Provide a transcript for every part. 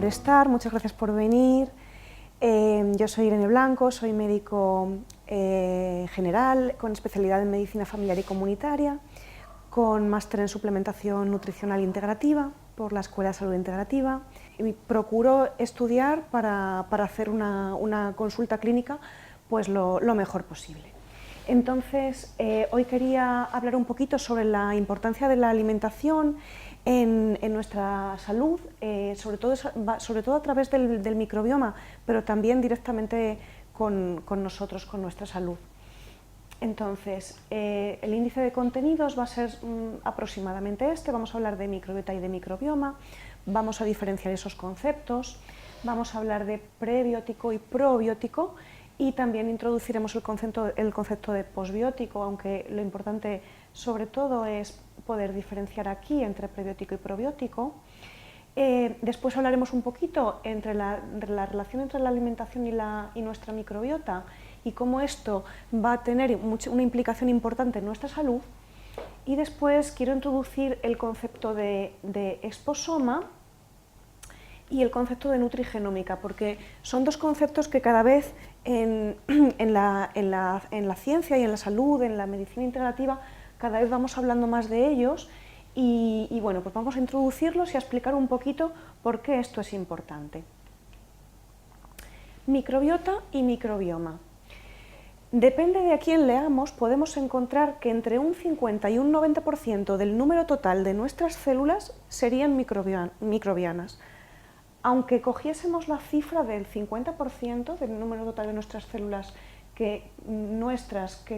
por estar, muchas gracias por venir. Yo soy Irene Blanco, soy médico general con especialidad en medicina familiar y comunitaria, con máster en suplementación nutricional integrativa por la Escuela de Salud Integrativa. Y procuro estudiar para hacer una consulta clínica pues lo mejor posible. Entonces, hoy quería hablar un poquito sobre la importancia de la alimentación en nuestra salud, sobre todo a través del microbioma, pero también directamente con nosotros, con nuestra salud. Entonces, el índice de contenidos va a ser aproximadamente este. Vamos a hablar de microbiota y de microbioma, vamos a diferenciar esos conceptos, vamos a hablar de prebiótico y probiótico, y también introduciremos el concepto de posbiótico, aunque lo importante sobre todo es poder diferenciar aquí entre prebiótico y probiótico. Después hablaremos un poquito entre la relación entre la alimentación y nuestra microbiota y cómo esto va a tener una implicación importante en nuestra salud. Y después quiero introducir el concepto de exposoma y el concepto de nutrigenómica, porque son dos conceptos que cada vez en la ciencia y en la salud, en la medicina integrativa, cada vez vamos hablando más de ellos y bueno, pues vamos a introducirlos y a explicar un poquito por qué esto es importante. Microbiota y microbioma. Depende de a quién leamos, podemos encontrar que entre un 50 y un 90% del número total de nuestras células serían microbianas. Aunque cogiésemos la cifra del 50% del número total de nuestras células que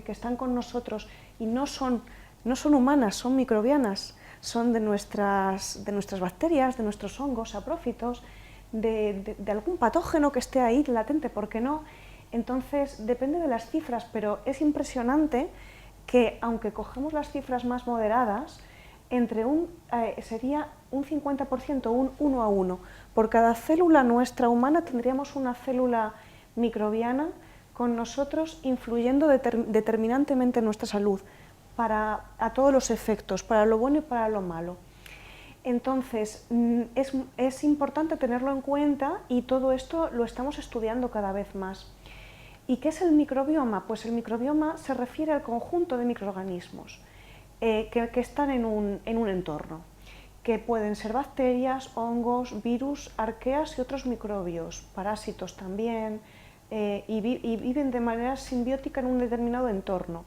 están con nosotros y no son humanas, son microbianas, son de nuestras bacterias, de nuestros hongos saprófitos, de algún patógeno que esté ahí latente, ¿por qué no? Entonces depende de las cifras, pero es impresionante que aunque cogemos las cifras más moderadas, sería un 50%, un 1 a 1. Por cada célula nuestra humana tendríamos una célula microbiana con nosotros influyendo determinantemente en nuestra salud, a todos los efectos, para lo bueno y para lo malo. Entonces, es importante tenerlo en cuenta y todo esto lo estamos estudiando cada vez más. ¿Y qué es el microbioma? Pues el microbioma se refiere al conjunto de microorganismos que están en un entorno, que pueden ser bacterias, hongos, virus, arqueas y otros microbios, parásitos también, y viven de manera simbiótica en un determinado entorno.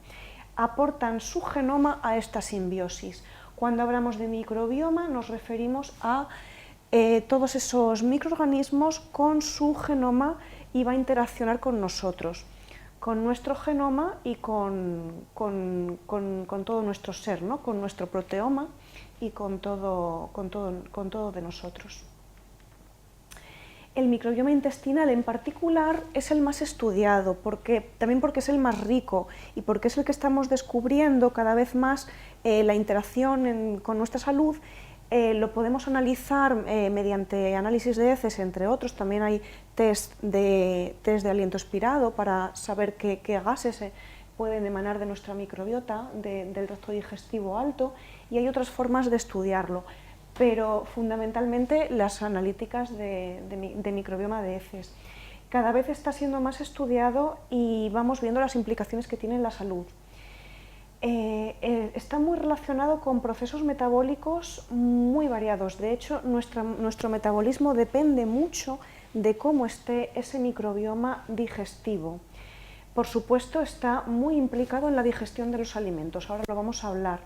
Aportan su genoma a esta simbiosis. Cuando hablamos de microbioma nos referimos a todos esos microorganismos con su genoma y va a interaccionar con nosotros, con nuestro genoma y con todo nuestro ser, ¿no? Con nuestro proteoma y con todo de nosotros. El microbioma intestinal en particular es el más estudiado, también porque es el más rico y porque es el que estamos descubriendo cada vez más la interacción con nuestra salud. Lo podemos analizar mediante análisis de heces, entre otros. También hay test de aliento expirado para saber qué gases pueden emanar de nuestra microbiota, del tracto digestivo alto, y hay otras formas de estudiarlo, pero fundamentalmente las analíticas de microbioma de heces. Cada vez está siendo más estudiado y vamos viendo las implicaciones que tiene en la salud. Está muy relacionado con procesos metabólicos muy variados. De hecho, nuestro metabolismo depende mucho de cómo esté ese microbioma digestivo. Por supuesto, está muy implicado en la digestión de los alimentos, ahora lo vamos a hablar,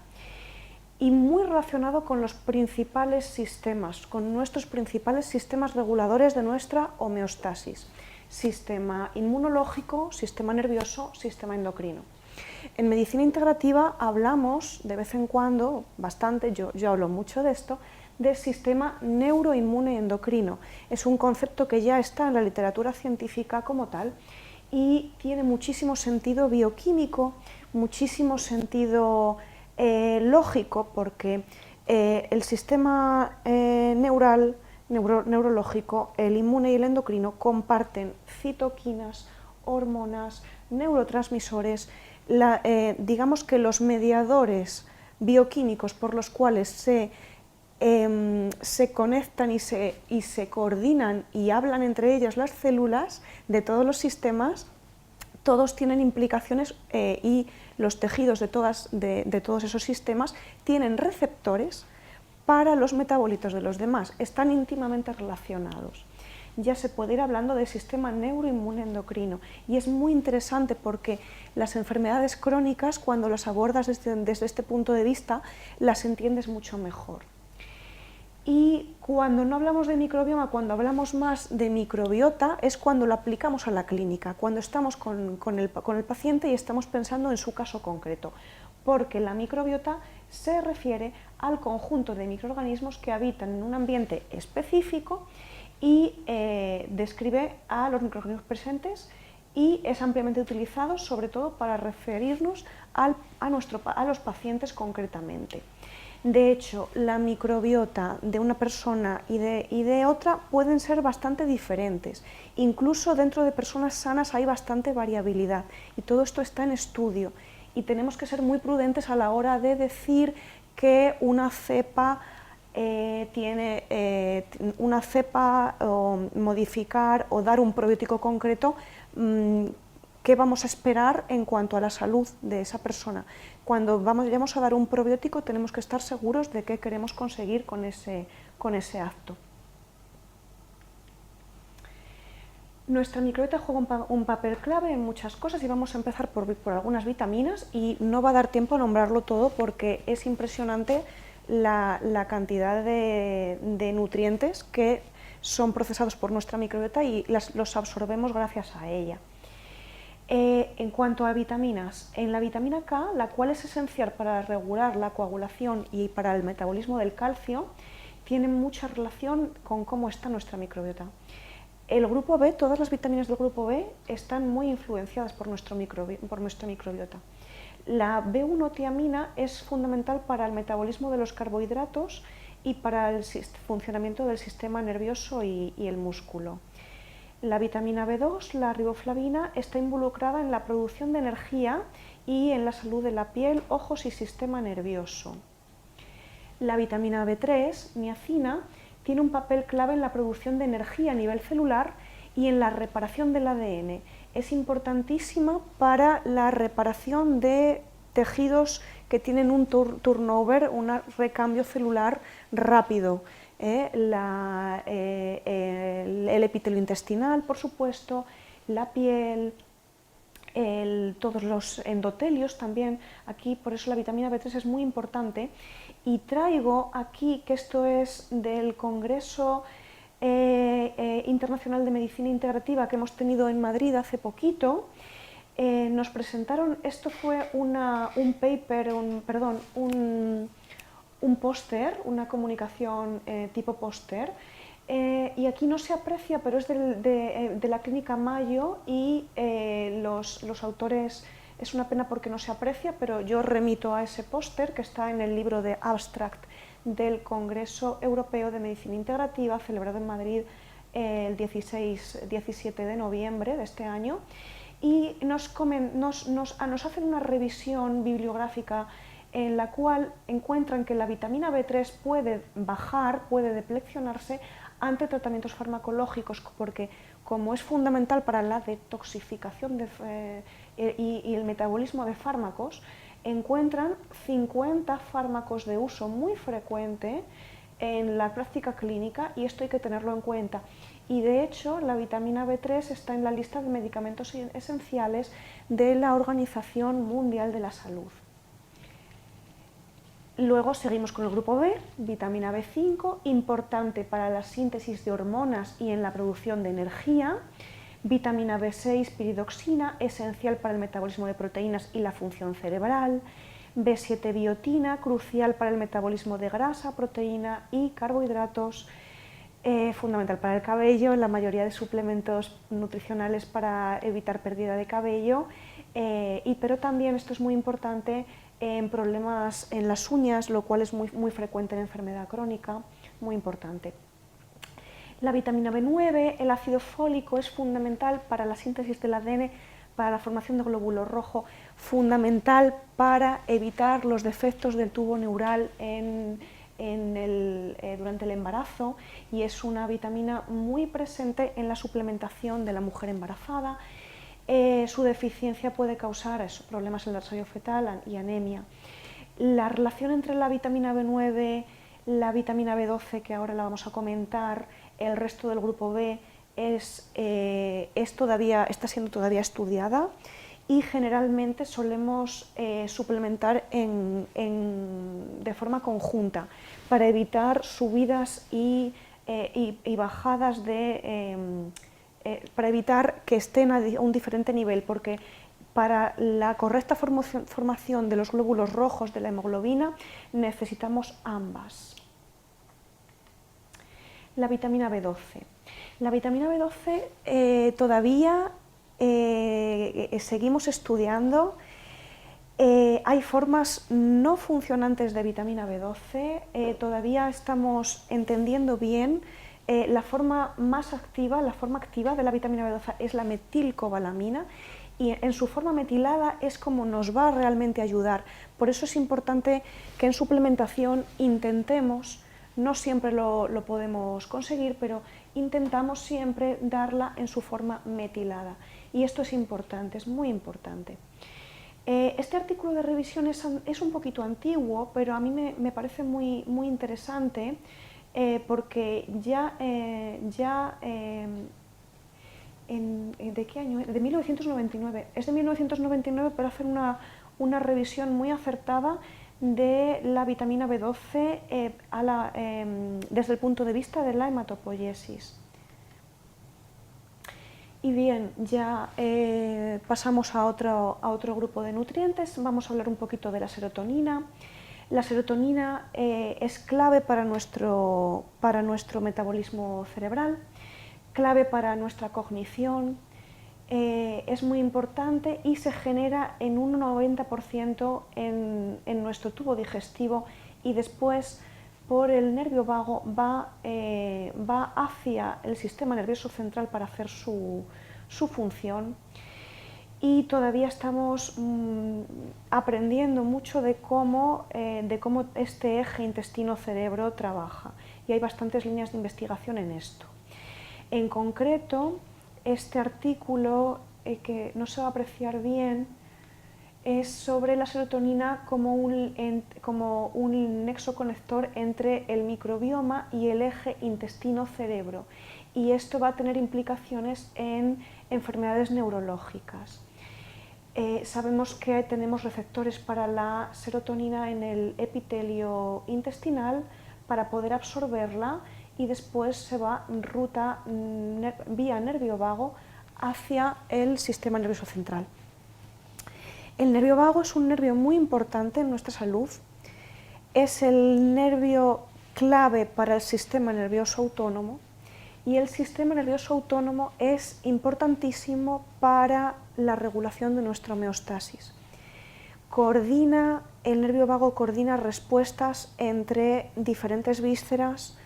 y muy relacionado con los principales sistemas, con nuestros principales sistemas reguladores de nuestra homeostasis: sistema inmunológico, sistema nervioso, sistema endocrino. En medicina integrativa hablamos de vez en cuando, bastante, yo hablo mucho de esto, del sistema neuroinmune endocrino. Es un concepto que ya está en la literatura científica como tal y tiene muchísimo sentido bioquímico, muchísimo sentido lógico, porque el sistema neurológico, el inmune y el endocrino comparten citoquinas, hormonas, neurotransmisores. Digamos que los mediadores bioquímicos por los cuales se se conectan y se coordinan y hablan entre ellas las células de todos los sistemas, todos tienen implicaciones y los tejidos de todos esos sistemas tienen receptores para los metabolitos de los demás, están íntimamente relacionados. Ya se puede ir hablando del sistema neuroinmune endocrino y es muy interesante porque las enfermedades crónicas, cuando las abordas desde este punto de vista, las entiendes mucho mejor. Y cuando no hablamos de microbioma, cuando hablamos más de microbiota, es cuando lo aplicamos a la clínica, cuando estamos con el paciente y estamos pensando en su caso concreto, porque la microbiota se refiere al conjunto de microorganismos que habitan en un ambiente específico y describe a los microorganismos presentes y es ampliamente utilizado sobre todo para referirnos a los pacientes concretamente. De hecho, la microbiota de una persona y de otra pueden ser bastante diferentes. Incluso dentro de personas sanas hay bastante variabilidad y todo esto está en estudio. Y tenemos que ser muy prudentes a la hora de decir que una cepa o modificar o dar un probiótico concreto, ¿qué vamos a esperar en cuanto a la salud de esa persona? Cuando vamos a dar un probiótico tenemos que estar seguros de qué queremos conseguir con ese acto. Nuestra microbiota juega un papel clave en muchas cosas y vamos a empezar por algunas vitaminas y no va a dar tiempo a nombrarlo todo porque es impresionante la cantidad de nutrientes que son procesados por nuestra microbiota y los absorbemos gracias a ella. En cuanto a vitaminas, en la vitamina K, la cual es esencial para regular la coagulación y para el metabolismo del calcio, tiene mucha relación con cómo está nuestra microbiota. El grupo B, todas las vitaminas del grupo B están muy influenciadas por nuestra microbiota. La B1-tiamina es fundamental para el metabolismo de los carbohidratos y para el funcionamiento del sistema nervioso y el músculo. La vitamina B2, la riboflavina, está involucrada en la producción de energía y en la salud de la piel, ojos y sistema nervioso. La vitamina B3, niacina, tiene un papel clave en la producción de energía a nivel celular y en la reparación del ADN. Es importantísima para la reparación de tejidos que tienen un turnover, un recambio celular rápido. El epitelio intestinal, por supuesto, la piel, todos los endotelios también. Aquí, por eso la vitamina B3 es muy importante. Y traigo aquí, que esto es del Congreso Internacional de Medicina Integrativa que hemos tenido en Madrid hace poquito, nos presentaron, esto fue un póster, una comunicación tipo póster, y aquí no se aprecia, pero es de la clínica Mayo y los autores, es una pena porque no se aprecia, pero yo remito a ese póster que está en el libro de Abstract del Congreso Europeo de Medicina Integrativa, celebrado en Madrid el 16-17 de noviembre de este año, y nos hacen una revisión bibliográfica en la cual encuentran que la vitamina B3 puede bajar, puede depleccionarse ante tratamientos farmacológicos, porque como es fundamental para la detoxificación y el metabolismo de fármacos, encuentran 50 fármacos de uso muy frecuente en la práctica clínica y esto hay que tenerlo en cuenta. Y de hecho la vitamina B3 está en la lista de medicamentos esenciales de la Organización Mundial de la Salud. Luego seguimos con el grupo B, vitamina B5, importante para la síntesis de hormonas y en la producción de energía. Vitamina B6, piridoxina, esencial para el metabolismo de proteínas y la función cerebral. B7, biotina, crucial para el metabolismo de grasa, proteína y carbohidratos. Fundamental para el cabello, en la mayoría de suplementos nutricionales para evitar pérdida de cabello, pero también, esto es muy importante, en problemas en las uñas, lo cual es muy frecuente en enfermedad crónica, muy importante. La vitamina B9, el ácido fólico, es fundamental para la síntesis del ADN, para la formación de glóbulo rojo, fundamental para evitar los defectos del tubo neural en durante el embarazo y es una vitamina muy presente en la suplementación de la mujer embarazada. Su deficiencia puede causar problemas en el desarrollo fetal y anemia. La relación entre la vitamina B9, la vitamina B12, que ahora la vamos a comentar, el resto del grupo B, está siendo todavía estudiada y generalmente solemos suplementar de forma conjunta para evitar subidas y bajadas para evitar que estén a un diferente nivel, porque para la correcta formación de los glóbulos rojos de la hemoglobina necesitamos ambas. La vitamina B12. La vitamina B12 todavía seguimos estudiando. Hay formas no funcionantes de vitamina B12, todavía estamos entendiendo bien. La forma activa de la vitamina B12 es la metilcobalamina y en su forma metilada es como nos va a realmente ayudar. Por eso es importante que en suplementación intentemos, no siempre lo podemos conseguir, pero intentamos siempre darla en su forma metilada. Y esto es importante, es muy importante. Este artículo de revisión es un poquito antiguo, pero a mí me parece muy interesante porque ¿de qué año? De 1999. Es de 1999, pero hacer una revisión muy acertada de la vitamina B12 desde el punto de vista de la hematopoiesis. Y bien, ya pasamos a otro grupo de nutrientes. Vamos a hablar un poquito de la serotonina. La serotonina es clave para nuestro metabolismo cerebral, clave para nuestra cognición, es muy importante y se genera en un 90% en nuestro tubo digestivo y después por el nervio vago va hacia el sistema nervioso central para hacer su función. Y todavía estamos aprendiendo mucho de cómo este eje intestino-cerebro trabaja y hay bastantes líneas de investigación en esto. En concreto, este artículo, que no se va a apreciar bien, es sobre la serotonina como un nexo conector entre el microbioma y el eje intestino-cerebro. Y esto va a tener implicaciones en enfermedades neurológicas. Sabemos que tenemos receptores para la serotonina en el epitelio intestinal para poder absorberla y después se va vía nervio vago hacia el sistema nervioso central. El nervio vago es un nervio muy importante en nuestra salud, es el nervio clave para el sistema nervioso autónomo y el sistema nervioso autónomo es importantísimo para la regulación de nuestra homeostasis. El nervio vago coordina respuestas entre diferentes vísceras,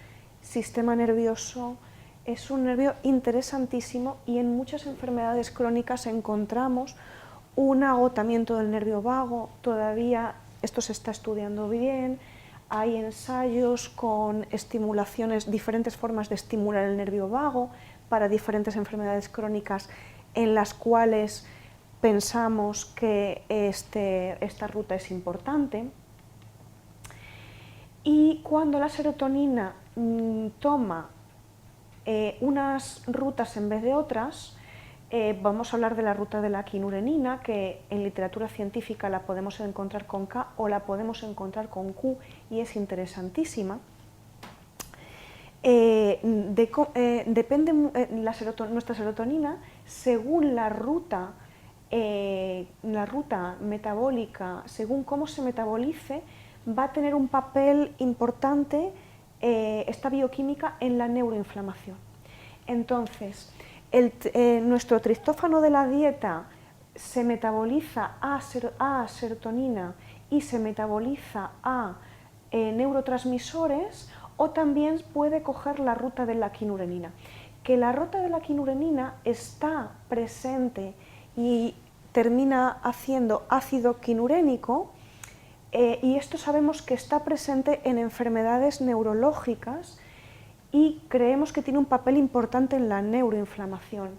sistema nervioso, es un nervio interesantísimo y en muchas enfermedades crónicas encontramos un agotamiento del nervio vago. Todavía esto se está estudiando bien, hay ensayos con estimulaciones, diferentes formas de estimular el nervio vago para diferentes enfermedades crónicas en las cuales pensamos que esta ruta es importante. Y cuando la serotonina toma unas rutas en vez de otras, vamos a hablar de la ruta de la quinurenina, que en literatura científica la podemos encontrar con K o la podemos encontrar con Q y es interesantísima. Depende nuestra serotonina según la ruta metabólica, según cómo se metabolice, va a tener un papel importante esta bioquímica en la neuroinflamación. Entonces, nuestro triptófano de la dieta se metaboliza a serotonina y se metaboliza a neurotransmisores, o también puede coger la ruta de la quinurenina. Que la ruta de la quinurenina está presente y termina haciendo ácido quinurénico, y esto sabemos que está presente en enfermedades neurológicas y creemos que tiene un papel importante en la neuroinflamación.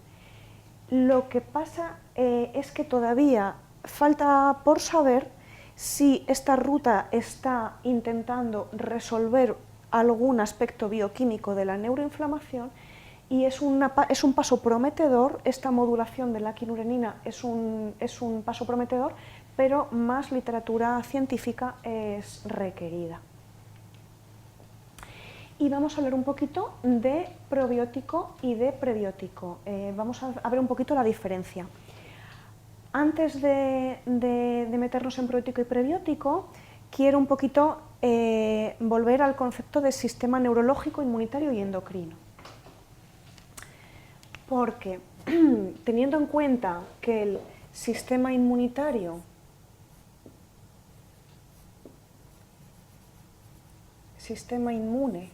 Lo que pasa es que todavía falta por saber si esta ruta está intentando resolver algún aspecto bioquímico de la neuroinflamación, y es un paso prometedor. Esta modulación de la quinurenina es un paso prometedor, pero más literatura científica es requerida. Y vamos a hablar un poquito de probiótico y de prebiótico. Vamos a ver un poquito la diferencia. Antes de meternos en probiótico y prebiótico, quiero un poquito volver al concepto de sistema neurológico, inmunitario y endocrino. Porque teniendo en cuenta que el sistema inmunitario sistema inmune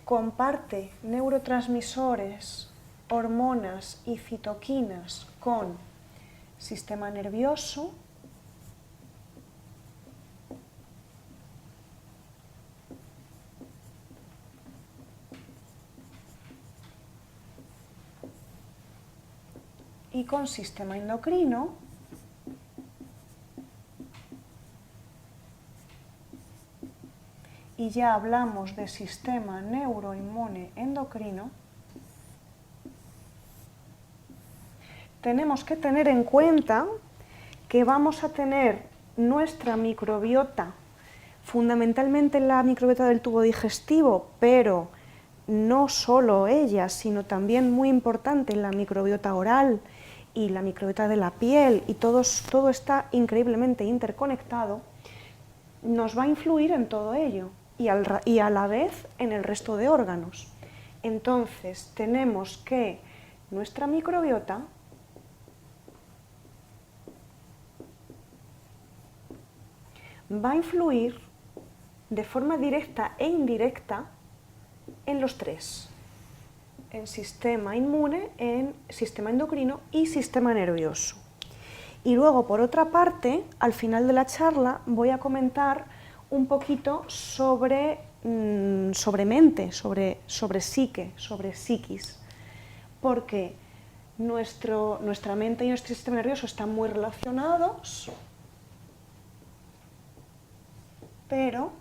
comparte neurotransmisores, hormonas y citoquinas con sistema nervioso, y con sistema endocrino, y ya hablamos de sistema neuroinmune endocrino, tenemos que tener en cuenta que vamos a tener nuestra microbiota, fundamentalmente la microbiota del tubo digestivo, pero no solo ella, sino también muy importante la microbiota oral y la microbiota de la piel, y todo está increíblemente interconectado, nos va a influir en todo ello y a la vez en el resto de órganos. Entonces tenemos que nuestra microbiota va a influir de forma directa e indirecta en los tres: en sistema inmune, en sistema endocrino y sistema nervioso. Y luego, por otra parte, al final de la charla voy a comentar un poquito sobre mente, sobre psique, sobre psiquis, porque nuestra mente y nuestro sistema nervioso están muy relacionados, pero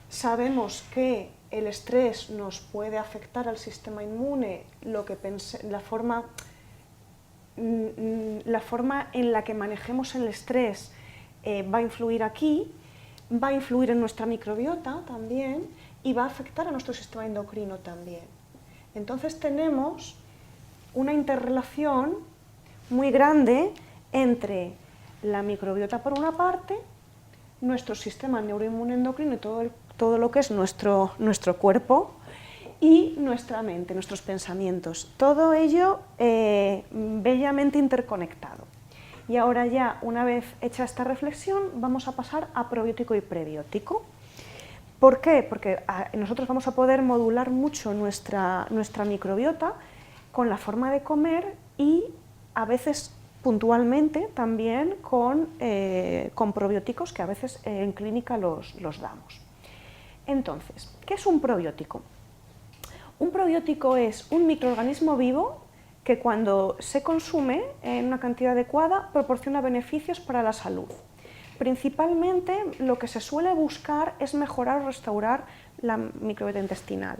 sabemos que el estrés nos puede afectar al sistema inmune, la forma en la que manejemos el estrés va a influir aquí, va a influir en nuestra microbiota también y va a afectar a nuestro sistema endocrino también. Entonces tenemos una interrelación muy grande entre la microbiota por una parte, nuestro sistema neuroinmune endocrino y todo lo que es nuestro cuerpo, y nuestra mente, nuestros pensamientos, todo ello bellamente interconectado. Y ahora ya, una vez hecha esta reflexión, vamos a pasar a probiótico y prebiótico. ¿Por qué? Porque nosotros vamos a poder modular mucho nuestra microbiota con la forma de comer y a veces puntualmente también con probióticos que a veces en clínica los damos. Entonces, ¿qué es un probiótico? Un probiótico es un microorganismo vivo que cuando se consume en una cantidad adecuada proporciona beneficios para la salud. Principalmente lo que se suele buscar es mejorar o restaurar la microbiota intestinal.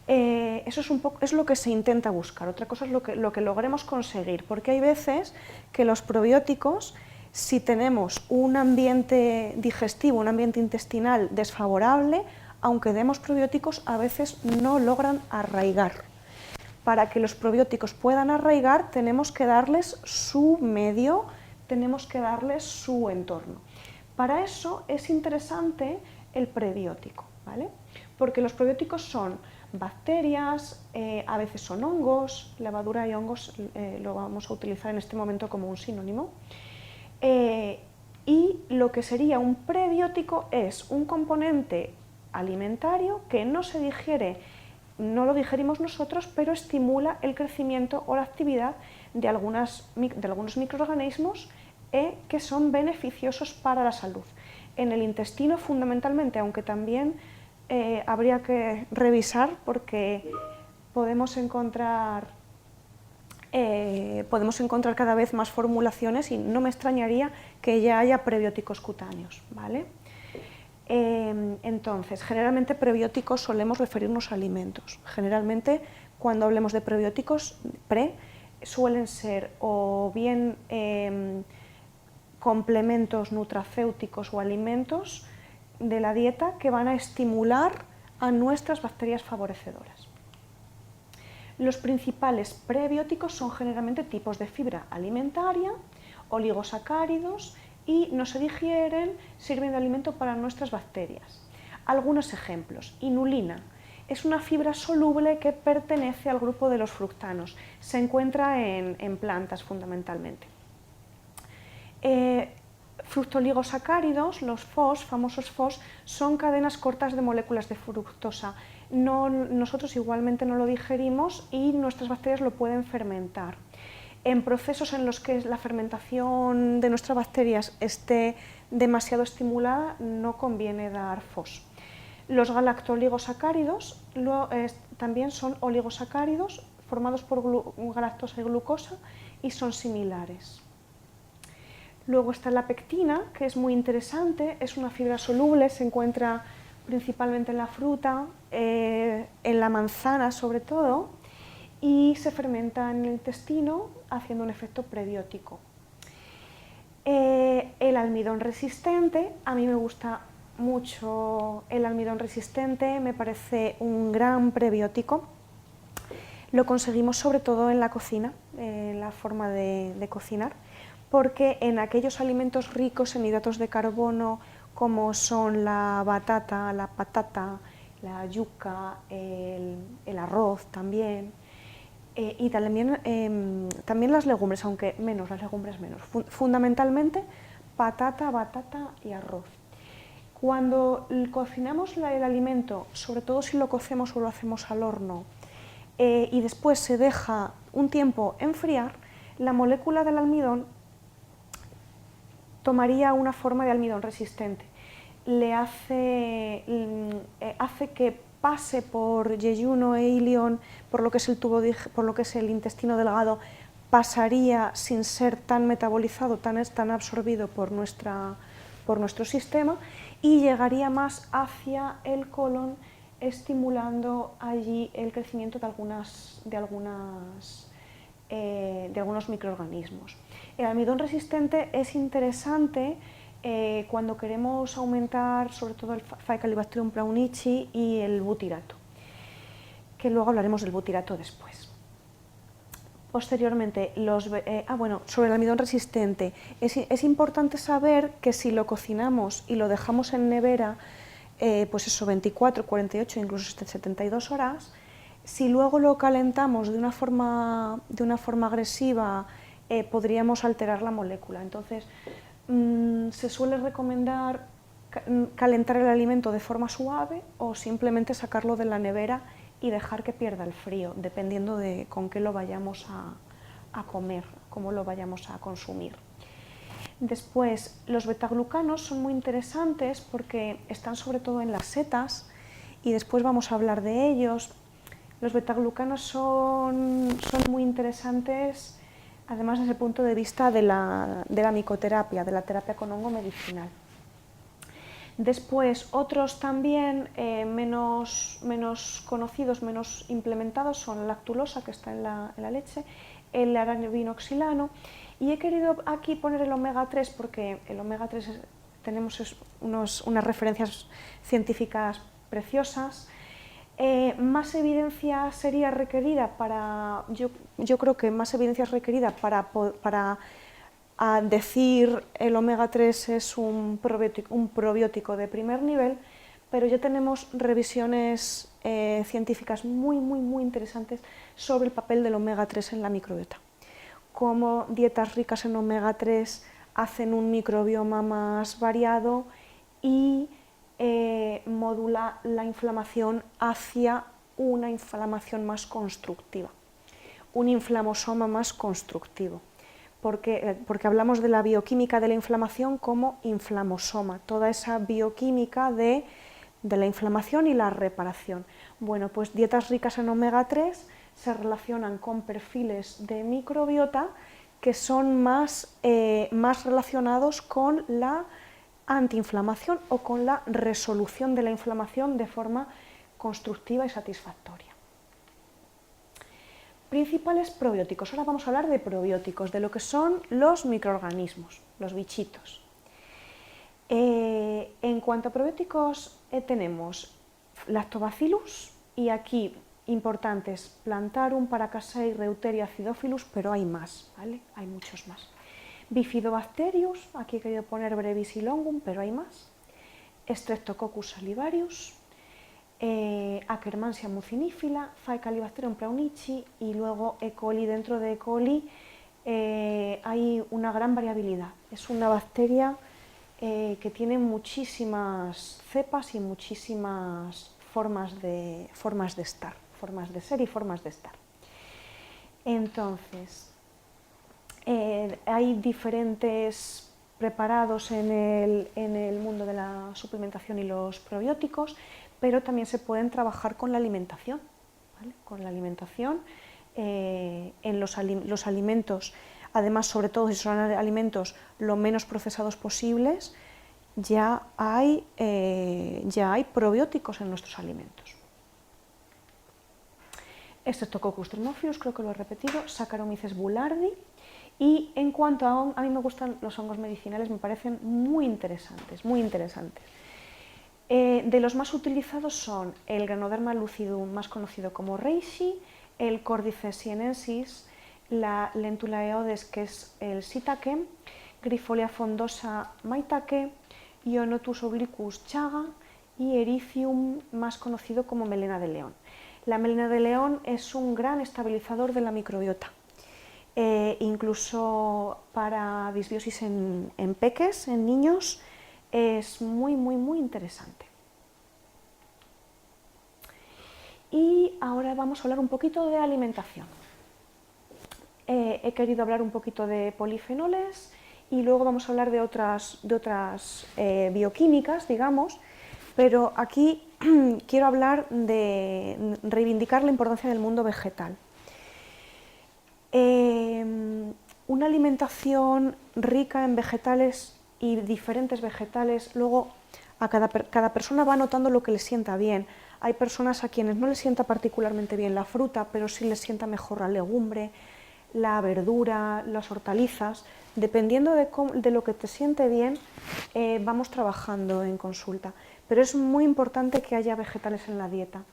Eso es lo que se intenta buscar. Otra cosa es lo que logremos conseguir, porque hay veces que los probióticos, si tenemos un ambiente digestivo, un ambiente intestinal desfavorable, aunque demos probióticos, a veces no logran arraigar. Para que los probióticos puedan arraigar, tenemos que darles su medio, tenemos que darles su entorno. Para eso es interesante el prebiótico, ¿vale? Porque los probióticos son bacterias, a veces son hongos, levadura y hongos lo vamos a utilizar en este momento como un sinónimo. Y lo que sería un prebiótico es un componente alimentario que no se digiere no lo digerimos nosotros, pero estimula el crecimiento o la actividad de algunos microorganismos que son beneficiosos para la salud. En el intestino fundamentalmente, aunque también habría que revisar porque podemos encontrar cada vez más formulaciones y no me extrañaría que ya haya prebióticos cutáneos, ¿vale? Entonces, generalmente prebióticos solemos referirnos a alimentos. Generalmente, cuando hablemos de prebióticos, suelen ser o bien complementos nutracéuticos o alimentos de la dieta que van a estimular a nuestras bacterias favorecedoras. Los principales prebióticos son generalmente tipos de fibra alimentaria, oligosacáridos y no se digieren, sirven de alimento para nuestras bacterias. Algunos ejemplos. Inulina. Es una fibra soluble que pertenece al grupo de los fructanos. Se encuentra en plantas fundamentalmente. Fructooligosacáridos, los FOS, famosos FOS, son cadenas cortas de moléculas de fructosa. Nosotros igualmente no lo digerimos y nuestras bacterias lo pueden fermentar. En procesos en los que la fermentación de nuestras bacterias esté demasiado estimulada, no conviene dar FOS. Los galactooligosacáridos también son oligosacáridos formados por galactosa y glucosa y son similares. Luego está la pectina, que es muy interesante, es una fibra soluble, se encuentra principalmente en la fruta, en la manzana sobre todo, y se fermenta en el intestino haciendo un efecto prebiótico. El almidón resistente, a mí me gusta mucho el almidón resistente, me parece un gran prebiótico. Lo conseguimos sobre todo en la cocina, en la forma de cocinar, porque en aquellos alimentos ricos en hidratos de carbono, como son la batata, la patata, la yuca, el arroz también, y también las legumbres, aunque menos, las legumbres menos. Fundamentalmente patata, batata y arroz. Cuando cocinamos el alimento, sobre todo si lo cocemos o lo hacemos al horno, y después se deja un tiempo enfriar, la molécula del almidón tomaría una forma de almidón resistente. Hace que pase por yeyuno e ilion, por lo que es el intestino delgado, pasaría sin ser tan metabolizado, tan absorbido por nuestro sistema y llegaría más hacia el colon, estimulando allí el crecimiento de algunos microorganismos. El almidón resistente es interesante cuando queremos aumentar sobre todo el Faecalibacterium brownichi y el butirato, que luego hablaremos del butirato después. Posteriormente, sobre el almidón resistente, es importante saber que si lo cocinamos y lo dejamos en nevera, 24, 48, incluso 72 horas, si luego lo calentamos de una forma agresiva, podríamos alterar la molécula. Entonces, se suele recomendar calentar el alimento de forma suave o simplemente sacarlo de la nevera y dejar que pierda el frío, dependiendo de con qué lo vayamos a comer, cómo lo vayamos a consumir. Después, los betaglucanos son muy interesantes porque están sobre todo en las setas y después vamos a hablar de ellos. Los betaglucanos son muy interesantes, además desde el punto de vista de la micoterapia, de la terapia con hongo medicinal. Después, otros también menos conocidos, menos implementados, son la lactulosa, que está en la leche, el arabinoxilano, y he querido aquí poner el omega 3 porque el omega 3 tenemos unas referencias científicas preciosas. Más evidencia sería requerida yo creo que más evidencia es requerida para decir el omega 3 es un probiótico de primer nivel, pero ya tenemos revisiones científicas muy interesantes sobre el papel del omega 3 en la microbiota. Cómo dietas ricas en omega 3 hacen un microbioma más variado y modula la inflamación hacia una inflamación más constructiva, un inflamosoma más constructivo, porque hablamos de la bioquímica de la inflamación como inflamosoma, toda esa bioquímica de la inflamación y la reparación. Bueno, pues dietas ricas en omega 3 se relacionan con perfiles de microbiota que son más relacionados con la antiinflamación o con la resolución de la inflamación de forma constructiva y satisfactoria. Principales probióticos. Ahora vamos a hablar de probióticos, de lo que son los microorganismos, los bichitos. En cuanto a probióticos tenemos Lactobacillus y aquí importantes Plantarum, Paracasei, Reuteria, Acidophilus, pero hay más, ¿vale? Hay muchos más. Bifidobacterius, aquí he querido poner Brevis y Longum, pero hay más. Streptococcus salivarius, Akkermansia mucinifila, Faecalibacterium praunici y luego E. coli. Dentro de E. coli hay una gran variabilidad. Es una bacteria que tiene muchísimas cepas y muchísimas formas de estar, formas de ser y formas de estar. Entonces, hay diferentes preparados en el mundo de la suplementación y los probióticos, pero también se pueden trabajar con la alimentación, ¿vale? Con la alimentación, en los alimentos, además, sobre todo si son alimentos lo menos procesados posibles, ya hay probióticos en nuestros alimentos. Streptococcus thermophilus, creo que lo he repetido, Saccharomyces boulardii. Y en cuanto a mí me gustan los hongos medicinales, me parecen muy interesantes, muy interesantes. De los más utilizados son el Ganoderma lucidum, más conocido como reishi, el Cordyceps sienensis, la Lentula eodes, que es el shiitake, Grifolia frondosa maitake, Ionotus obliquus chaga y Erythium, más conocido como melena de león. La melena de león es un gran estabilizador de la microbiota. Incluso para disbiosis en peques, en niños, es muy, muy, muy interesante. Y ahora vamos a hablar un poquito de alimentación. He querido hablar un poquito de polifenoles y luego vamos a hablar de otras bioquímicas, digamos, pero aquí quiero hablar de reivindicar la importancia del mundo vegetal. Una alimentación rica en vegetales y diferentes vegetales, luego a cada persona va notando lo que le sienta bien. Hay personas a quienes no les sienta particularmente bien la fruta, pero sí les sienta mejor la legumbre, la verdura, las hortalizas. Dependiendo de lo que te siente bien, vamos trabajando en consulta. Pero es muy importante que haya vegetales en la dieta.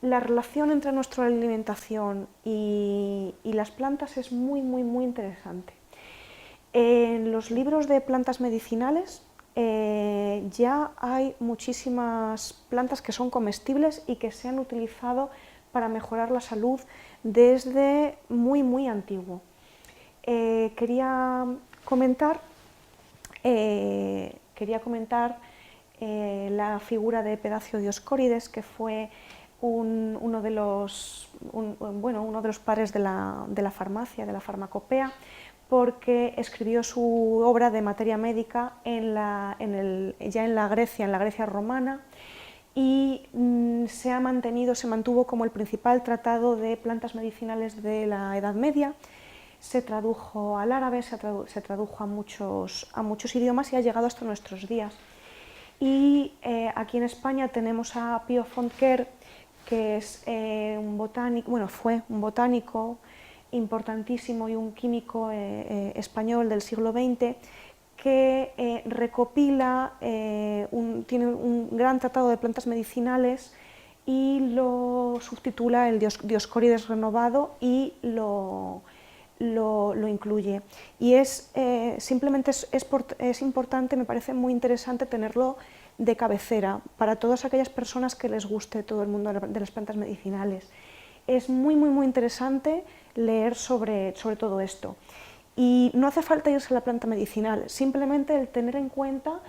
La relación entre nuestra alimentación y las plantas es muy, muy, muy interesante. En los libros de plantas medicinales ya hay muchísimas plantas que son comestibles y que se han utilizado para mejorar la salud desde muy, muy antiguo. Quería comentar la figura de Pedacio Dioscórides, que fue uno de los padres de la farmacia, de la farmacopea, porque escribió su obra de materia médica ya en la Grecia romana, y se mantuvo como el principal tratado de plantas medicinales de la Edad Media. Se tradujo al árabe, se tradujo a muchos idiomas y ha llegado hasta nuestros días. Y aquí en España tenemos a Pío Fontquer, que es fue un botánico importantísimo y un químico español del siglo XX, que recopila, tiene un gran tratado de plantas medicinales y lo subtitula el Dioscórides renovado y lo incluye. Y simplemente es importante, me parece muy interesante tenerlo de cabecera para todas aquellas personas que les guste todo el mundo de las plantas medicinales. Es muy, muy, muy interesante leer sobre todo esto. Y no hace falta irse a la planta medicinal, simplemente el tener en cuenta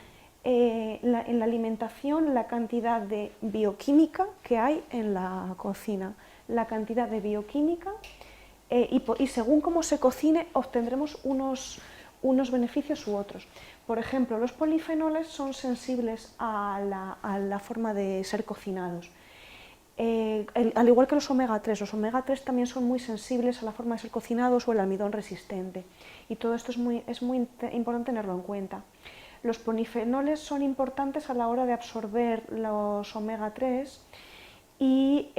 en la alimentación la cantidad de bioquímica que hay en la cocina, la cantidad de bioquímica y según cómo se cocine obtendremos unos beneficios u otros. Por ejemplo, los polifenoles son sensibles a la forma de ser cocinados. Al igual que los omega 3 también son muy sensibles a la forma de ser cocinados o el almidón resistente. Y todo esto es muy importante tenerlo en cuenta. Los polifenoles son importantes a la hora de absorber los omega 3 y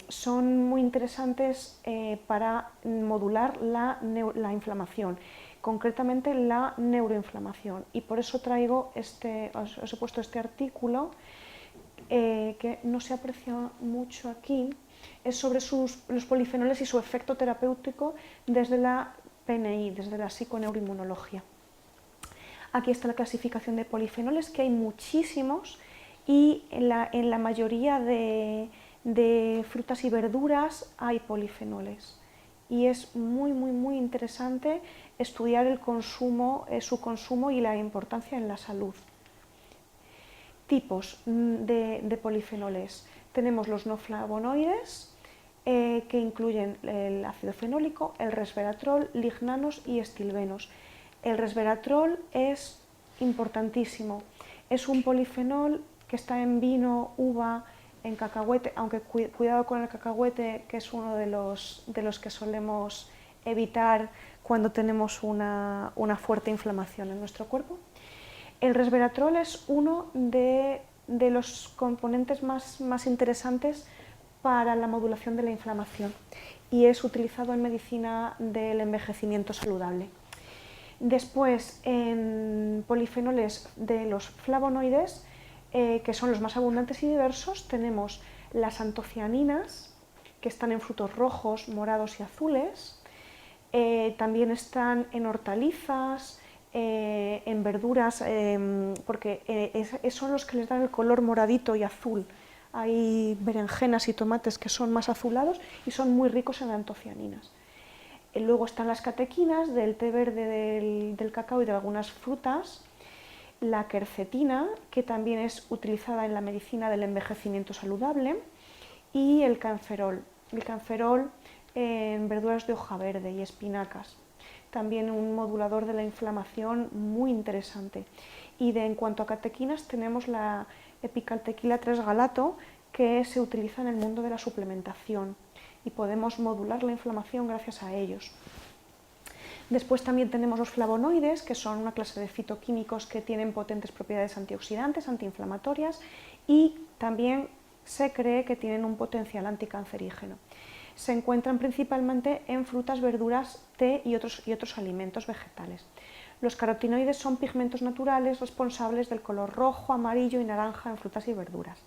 son muy interesantes para modular la inflamación, concretamente la neuroinflamación. Y por eso traigo os he puesto este artículo que no se aprecia mucho aquí, es sobre los polifenoles y su efecto terapéutico desde la PNI, desde la psiconeuroinmunología. Aquí está la clasificación de polifenoles, que hay muchísimos y en la mayoría de frutas y verduras hay polifenoles. Y es muy interesante estudiar el consumo, su consumo y la importancia en la salud. Tipos de polifenoles. Tenemos los no flavonoides, que incluyen el ácido fenólico, el resveratrol, lignanos y estilbenos. El resveratrol es importantísimo. Es un polifenol que está en vino, uva, en cacahuete, aunque cuidado con el cacahuete, que es uno de los que solemos evitar cuando tenemos una fuerte inflamación en nuestro cuerpo. El resveratrol es uno de los componentes más interesantes para la modulación de la inflamación y es utilizado en medicina del envejecimiento saludable. Después, en polifenoles de los flavonoides, que son los más abundantes y diversos, tenemos las antocianinas, que están en frutos rojos, morados y azules, también están en hortalizas, en verduras, porque son los que les dan el color moradito y azul. Hay berenjenas y tomates que son más azulados y son muy ricos en antocianinas. Luego están las catequinas del té verde del cacao y de algunas frutas, la quercetina, que también es utilizada en la medicina del envejecimiento saludable, y el canferol. El canferol en verduras de hoja verde y espinacas. También un modulador de la inflamación muy interesante. Y en cuanto a catequinas tenemos la epicaltequila 3-galato, que se utiliza en el mundo de la suplementación y podemos modular la inflamación gracias a ellos. Después también tenemos los flavonoides, que son una clase de fitoquímicos que tienen potentes propiedades antioxidantes, antiinflamatorias y también se cree que tienen un potencial anticancerígeno. Se encuentran principalmente en frutas, verduras, té y otros alimentos vegetales. Los carotenoides son pigmentos naturales responsables del color rojo, amarillo y naranja en frutas y verduras.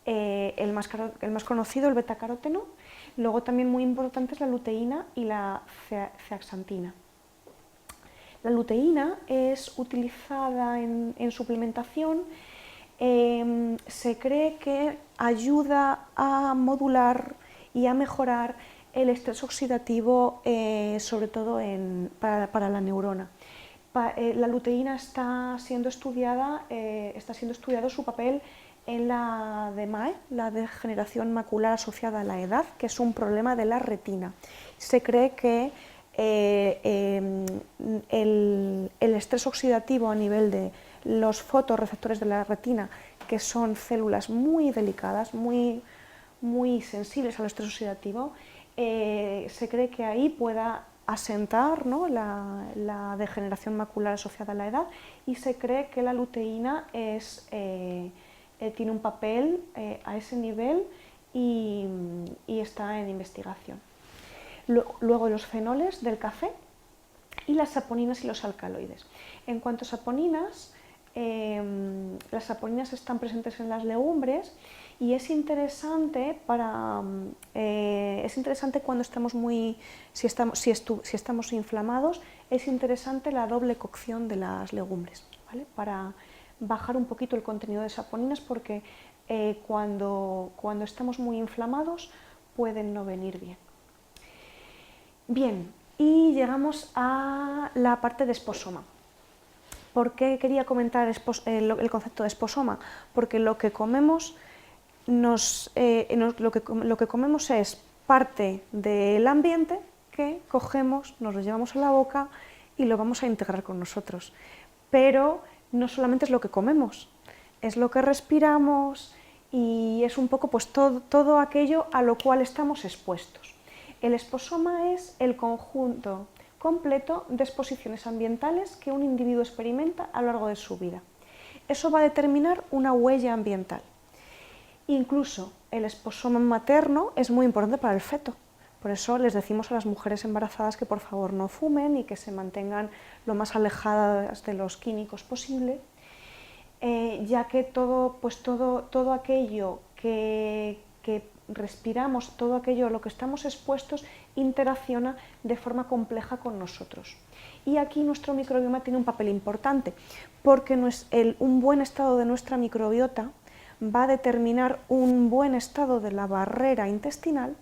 El más conocido, el betacaroteno. Luego también muy importante es la luteína y la zeaxantina. La luteína es utilizada en suplementación. Se cree que ayuda a modular y a mejorar el estrés oxidativo, sobre todo para la neurona. La luteína está siendo estudiado su papel en la DMAE, la degeneración macular asociada a la edad, que es un problema de la retina. Se cree que el estrés oxidativo a nivel de los fotorreceptores de la retina, que son células muy delicadas, muy sensibles al estrés oxidativo, se cree que ahí pueda asentar, ¿no?, la degeneración macular asociada a la edad, y se cree que la luteína tiene un papel a ese nivel y está en investigación. Luego los fenoles del café y las saponinas y los alcaloides. En cuanto a saponinas, las saponinas están presentes en las legumbres y es interesante cuando estamos si estamos inflamados, es interesante la doble cocción de las legumbres, ¿vale?, para bajar un poquito el contenido de saponinas, porque cuando estamos muy inflamados pueden no venir bien. Bien, y llegamos a la parte de esposoma. ¿Por qué quería comentar el concepto de esposoma? Porque lo que comemos, lo que comemos es parte del ambiente que cogemos, nos lo llevamos a la boca y lo vamos a integrar con nosotros. Pero no solamente es lo que comemos, es lo que respiramos y es un poco pues, todo aquello a lo cual estamos expuestos. El esposoma es el conjunto completo de exposiciones ambientales que un individuo experimenta a lo largo de su vida. Eso va a determinar una huella ambiental. Incluso el esposoma materno es muy importante para el feto. Por eso les decimos a las mujeres embarazadas que por favor no fumen y que se mantengan lo más alejadas de los químicos posible, ya que todo aquello que respiramos, todo aquello a lo que estamos expuestos, interacciona de forma compleja con nosotros. Y aquí nuestro microbioma tiene un papel importante, porque un buen estado de nuestra microbiota va a determinar un buen estado de la barrera intestinal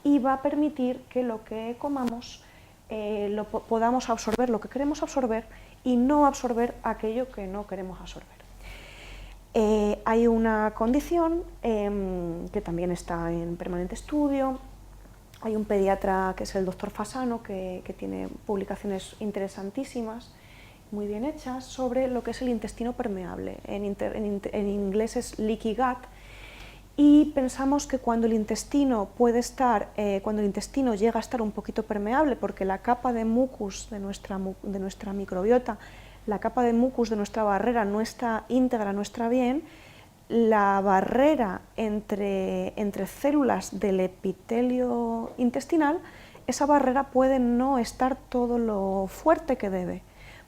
y va a permitir que lo que comamos podamos absorber lo que queremos absorber y no absorber aquello que no queremos absorber. Hay una condición que también está en permanente estudio. Hay un pediatra que es el doctor Fasano que tiene publicaciones interesantísimas, muy bien hechas, sobre lo que es el intestino permeable. En inglés es leaky gut. Y pensamos que cuando el intestino llega a estar un poquito permeable, porque la capa de mucus de nuestra microbiota, la capa de mucus de nuestra barrera no está íntegra, no está bien, la barrera entre células del epitelio intestinal, esa barrera puede no estar todo lo fuerte que debe,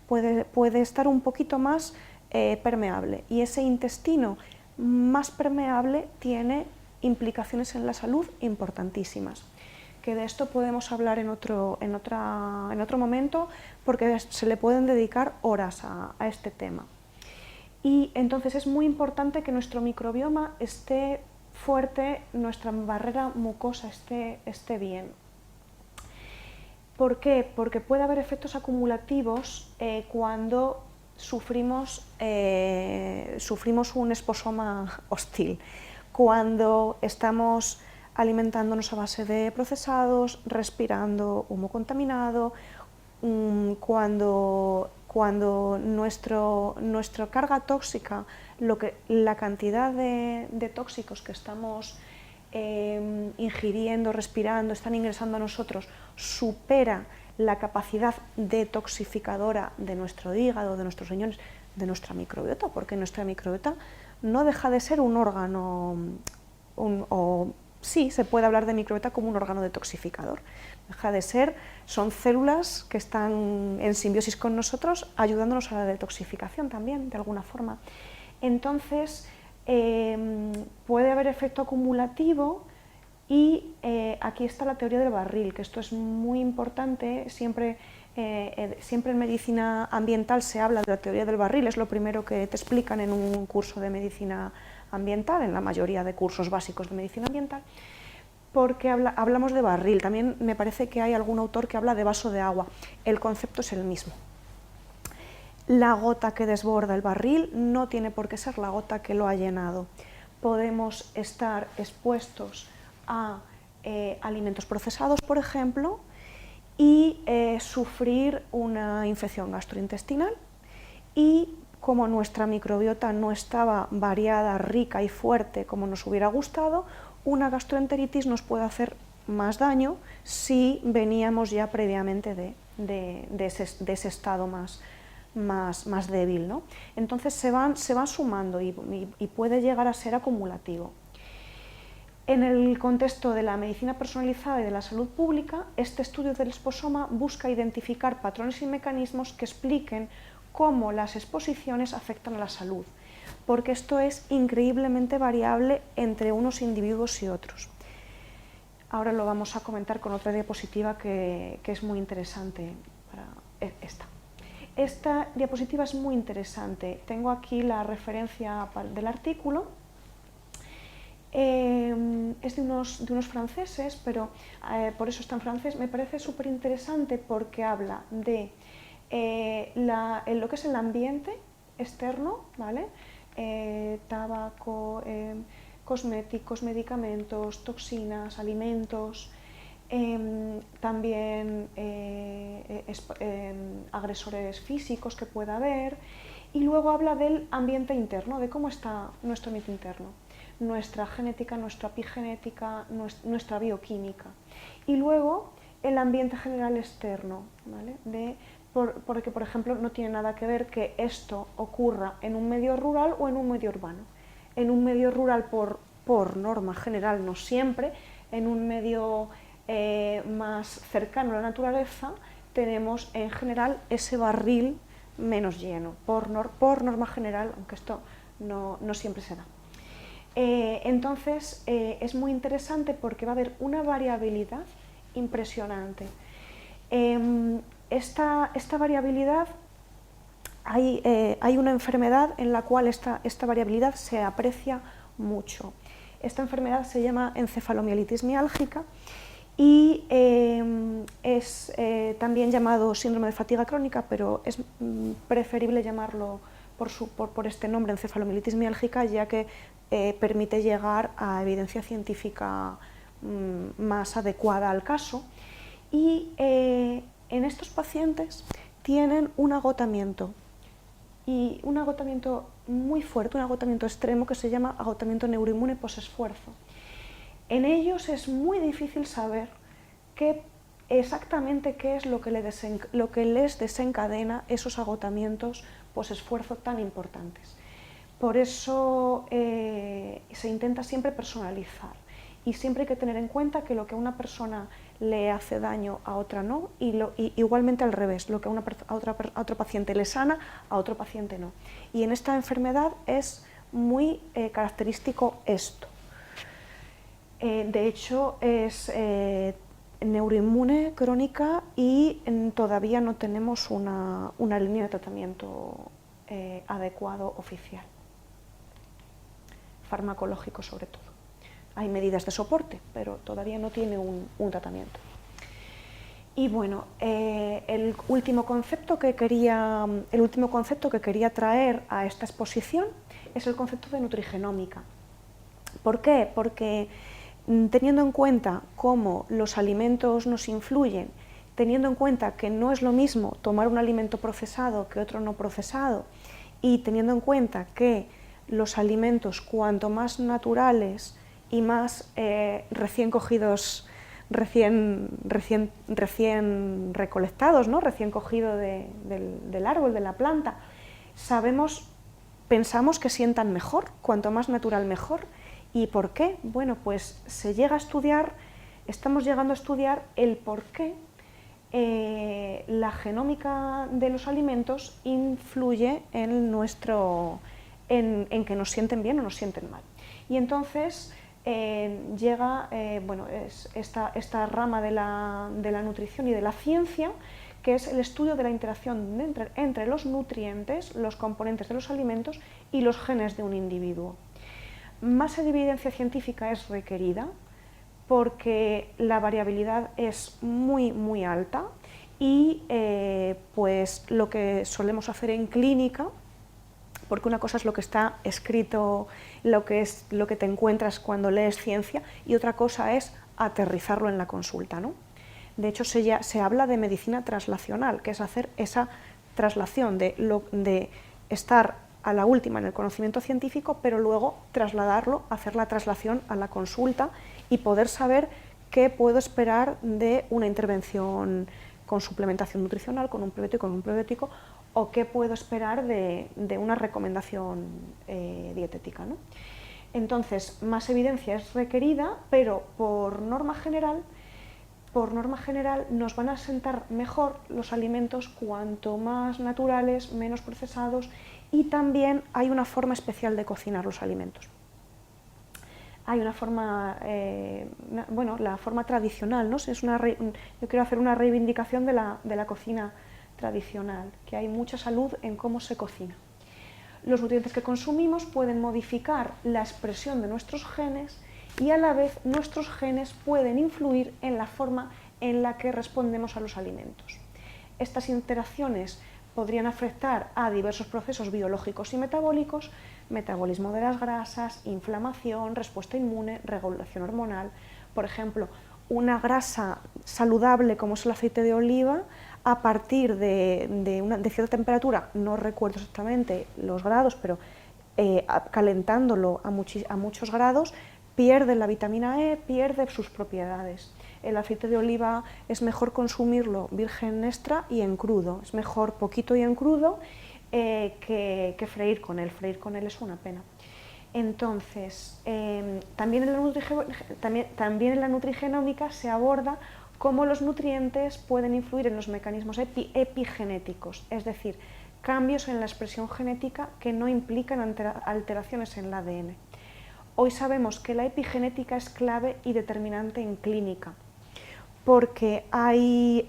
puede estar un poquito más permeable, y ese intestino más permeable tiene implicaciones en la salud importantísimas, que de esto podemos hablar en otro momento, porque se le pueden dedicar horas a este tema. Y entonces es muy importante que nuestro microbioma esté fuerte, nuestra barrera mucosa esté bien. ¿Por qué? Porque puede haber efectos acumulativos cuando sufrimos un esposoma hostil, cuando estamos alimentándonos a base de procesados, respirando humo contaminado, cuando nuestra carga tóxica, la cantidad de tóxicos que estamos ingiriendo, respirando, están ingresando a nosotros, supera la capacidad detoxificadora de nuestro hígado, de nuestros riñones, de nuestra microbiota, porque nuestra microbiota no deja de ser un órgano, sí, se puede hablar de microbiota como un órgano detoxificador. Deja de ser, son células que están en simbiosis con nosotros, ayudándonos a la detoxificación también, de alguna forma. Entonces, puede haber efecto acumulativo. Y aquí está la teoría del barril, que esto es muy importante. Siempre en medicina ambiental se habla de la teoría del barril, es lo primero que te explican en un curso de medicina ambiental, en la mayoría de cursos básicos de medicina ambiental, porque hablamos de barril. También me parece que hay algún autor que habla de vaso de agua. El concepto es el mismo. La gota que desborda el barril no tiene por qué ser la gota que lo ha llenado. Podemos estar expuestos a alimentos procesados, por ejemplo, y sufrir una infección gastrointestinal, y como nuestra microbiota no estaba variada, rica y fuerte como nos hubiera gustado, una gastroenteritis nos puede hacer más daño si veníamos ya previamente de ese estado más débil, ¿no? Entonces se van sumando y puede llegar a ser acumulativo. En el contexto de la medicina personalizada y de la salud pública, este estudio del esposoma busca identificar patrones y mecanismos que expliquen cómo las exposiciones afectan a la salud, porque esto es increíblemente variable entre unos individuos y otros. Ahora lo vamos a comentar con otra diapositiva que es muy interesante. Esta diapositiva es muy interesante. Tengo aquí la referencia del artículo. Es de unos franceses, pero por eso está en francés. Me parece súper interesante porque habla de en lo que es el ambiente externo, ¿vale? Tabaco, cosméticos, medicamentos, toxinas, alimentos, también agresores físicos que pueda haber, y luego habla del ambiente interno, de cómo está nuestro ambiente interno, nuestra genética, nuestra epigenética, nuestra bioquímica, y luego el ambiente general externo, ¿vale? Porque, por ejemplo, no tiene nada que ver que esto ocurra en un medio rural o en un medio urbano. En un medio rural, por norma general, no siempre, en un medio más cercano a la naturaleza, tenemos en general ese barril menos lleno, por norma general, aunque esto no siempre se da. Entonces, es muy interesante porque va a haber una variabilidad impresionante. Esta variabilidad, hay una enfermedad en la cual esta variabilidad se aprecia mucho. Esta enfermedad se llama encefalomielitis miálgica y es también llamado síndrome de fatiga crónica, pero es preferible llamarlo por este nombre, encefalomielitis miálgica, ya que permite llegar a evidencia científica más adecuada al caso. Y en estos pacientes tienen un agotamiento, y un agotamiento muy fuerte, un agotamiento extremo que se llama agotamiento neuroinmune posesfuerzo. En ellos es muy difícil saber exactamente qué es lo que les desencadena esos agotamientos posesfuerzo tan importantes. Por eso se intenta siempre personalizar, y siempre hay que tener en cuenta que lo que a una persona le hace daño a otra no, y igualmente al revés, lo que a otro paciente le sana, a otro paciente no. Y en esta enfermedad es muy característico esto. De hecho, es neuroinmune crónica y todavía no tenemos una línea de tratamiento adecuado oficial, farmacológico sobre todo. Hay medidas de soporte, pero todavía no tiene un tratamiento. Y bueno, el último concepto que quería traer a esta exposición es el concepto de nutrigenómica. ¿Por qué? Porque teniendo en cuenta cómo los alimentos nos influyen, teniendo en cuenta que no es lo mismo tomar un alimento procesado que otro no procesado, y teniendo en cuenta que los alimentos, cuanto más naturales y más recién cogidos, recién recolectados, ¿no? Recién cogido del árbol, de la planta, pensamos que sientan mejor, cuanto más natural mejor. ¿Y por qué? Bueno, pues estamos llegando a estudiar el por qué la genómica de los alimentos influye en que nos sienten bien o nos sienten mal. Y entonces llega esta rama de la nutrición y de la ciencia, que es el estudio de la interacción entre los nutrientes, los componentes de los alimentos y los genes de un individuo. Más evidencia científica es requerida porque la variabilidad es muy, muy alta, y pues lo que solemos hacer en clínica, porque una cosa es lo que está escrito, lo que te encuentras cuando lees ciencia, y otra cosa es aterrizarlo en la consulta, ¿no? De hecho, se habla de medicina traslacional, que es hacer esa traslación de estar a la última en el conocimiento científico, pero luego trasladarlo, hacer la traslación a la consulta y poder saber qué puedo esperar de una intervención con suplementación nutricional, con un probiótico, o qué puedo esperar de una recomendación dietética, ¿no? Entonces, más evidencia es requerida, pero por norma general nos van a sentar mejor los alimentos cuanto más naturales, menos procesados, y también hay una forma especial de cocinar los alimentos. Hay una forma, la forma tradicional, ¿no? Yo quiero hacer una reivindicación de la cocina tradicional, que hay mucha salud en cómo se cocina. Los nutrientes que consumimos pueden modificar la expresión de nuestros genes, y a la vez nuestros genes pueden influir en la forma en la que respondemos a los alimentos. Estas interacciones podrían afectar a diversos procesos biológicos y metabólicos, metabolismo de las grasas, inflamación, respuesta inmune, regulación hormonal. Por ejemplo, una grasa saludable como es el aceite de oliva, a partir de cierta temperatura, no recuerdo exactamente los grados, pero calentándolo a muchos grados, pierde la vitamina E, pierde sus propiedades. El aceite de oliva es mejor consumirlo virgen extra y en crudo, es mejor poquito y en crudo que freír con él. Freír con él es una pena. Entonces, también en la nutrigenómica se aborda cómo los nutrientes pueden influir en los mecanismos epigenéticos, es decir, cambios en la expresión genética que no implican alteraciones en el ADN. Hoy sabemos que la epigenética es clave y determinante en clínica, porque hay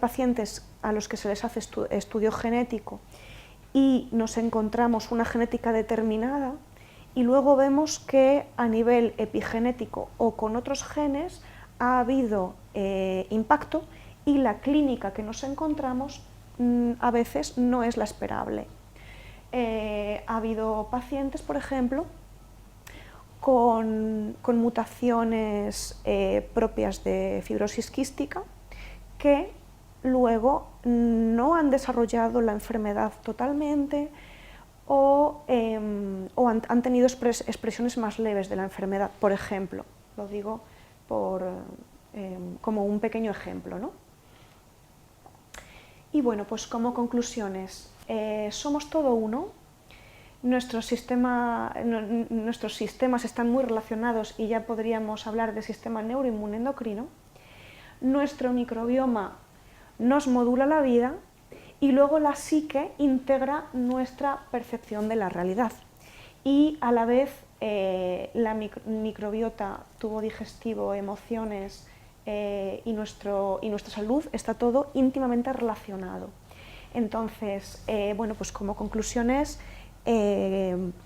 pacientes a los que se les hace estudio genético y nos encontramos una genética determinada y luego vemos que a nivel epigenético o con otros genes ha habido impacto y la clínica que nos encontramos a veces no es la esperable. Ha habido pacientes, por ejemplo, con mutaciones propias de fibrosis quística que luego no han desarrollado la enfermedad totalmente o han tenido expresiones más leves de la enfermedad, por ejemplo. Lo digo como un pequeño ejemplo, ¿no? Y bueno, pues como conclusiones, somos todo uno. Nuestros sistemas están muy relacionados y ya podríamos hablar de sistema neuroinmune endocrino. Nuestro microbioma nos modula la vida y luego la psique integra nuestra percepción de la realidad. Y a la vez la microbiota, tubo digestivo, emociones y nuestra salud está todo íntimamente relacionado. Entonces, bueno, pues como conclusiones,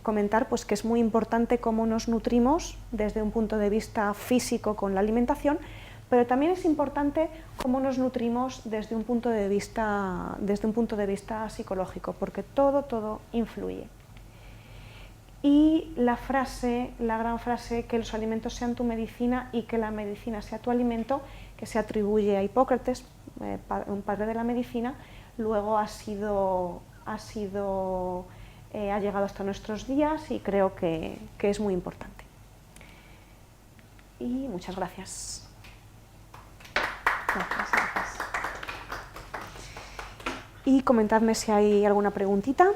comentar pues, que es muy importante cómo nos nutrimos desde un punto de vista físico con la alimentación, pero también es importante cómo nos nutrimos desde un punto de vista psicológico, porque todo influye. Y la gran frase, que los alimentos sean tu medicina y que la medicina sea tu alimento, que se atribuye a Hipócrates, un padre de la medicina, luego ha llegado hasta nuestros días y creo que es muy importante. Y muchas gracias. Gracias. Y comentadme si hay alguna preguntita.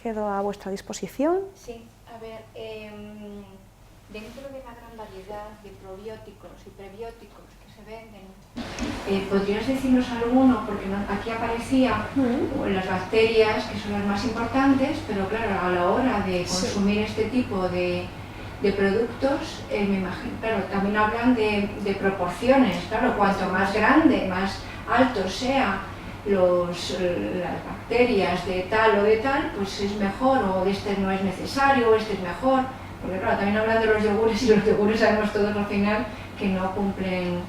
Quedo a vuestra disposición. Sí, a ver, dentro de la gran variedad de probióticos y prebióticos que se venden, ¿podrías decirnos alguno? Porque aquí aparecía las bacterias, que son las más importantes, pero claro, a la hora de consumir este tipo de productos, me imagino, claro, también hablan de proporciones, claro, cuanto más grande, más alto sea las bacterias de tal o de tal, pues es mejor, o este no es necesario, o este es mejor, porque claro, también hablan de los yogures, y los yogures sabemos todos al final que no cumplen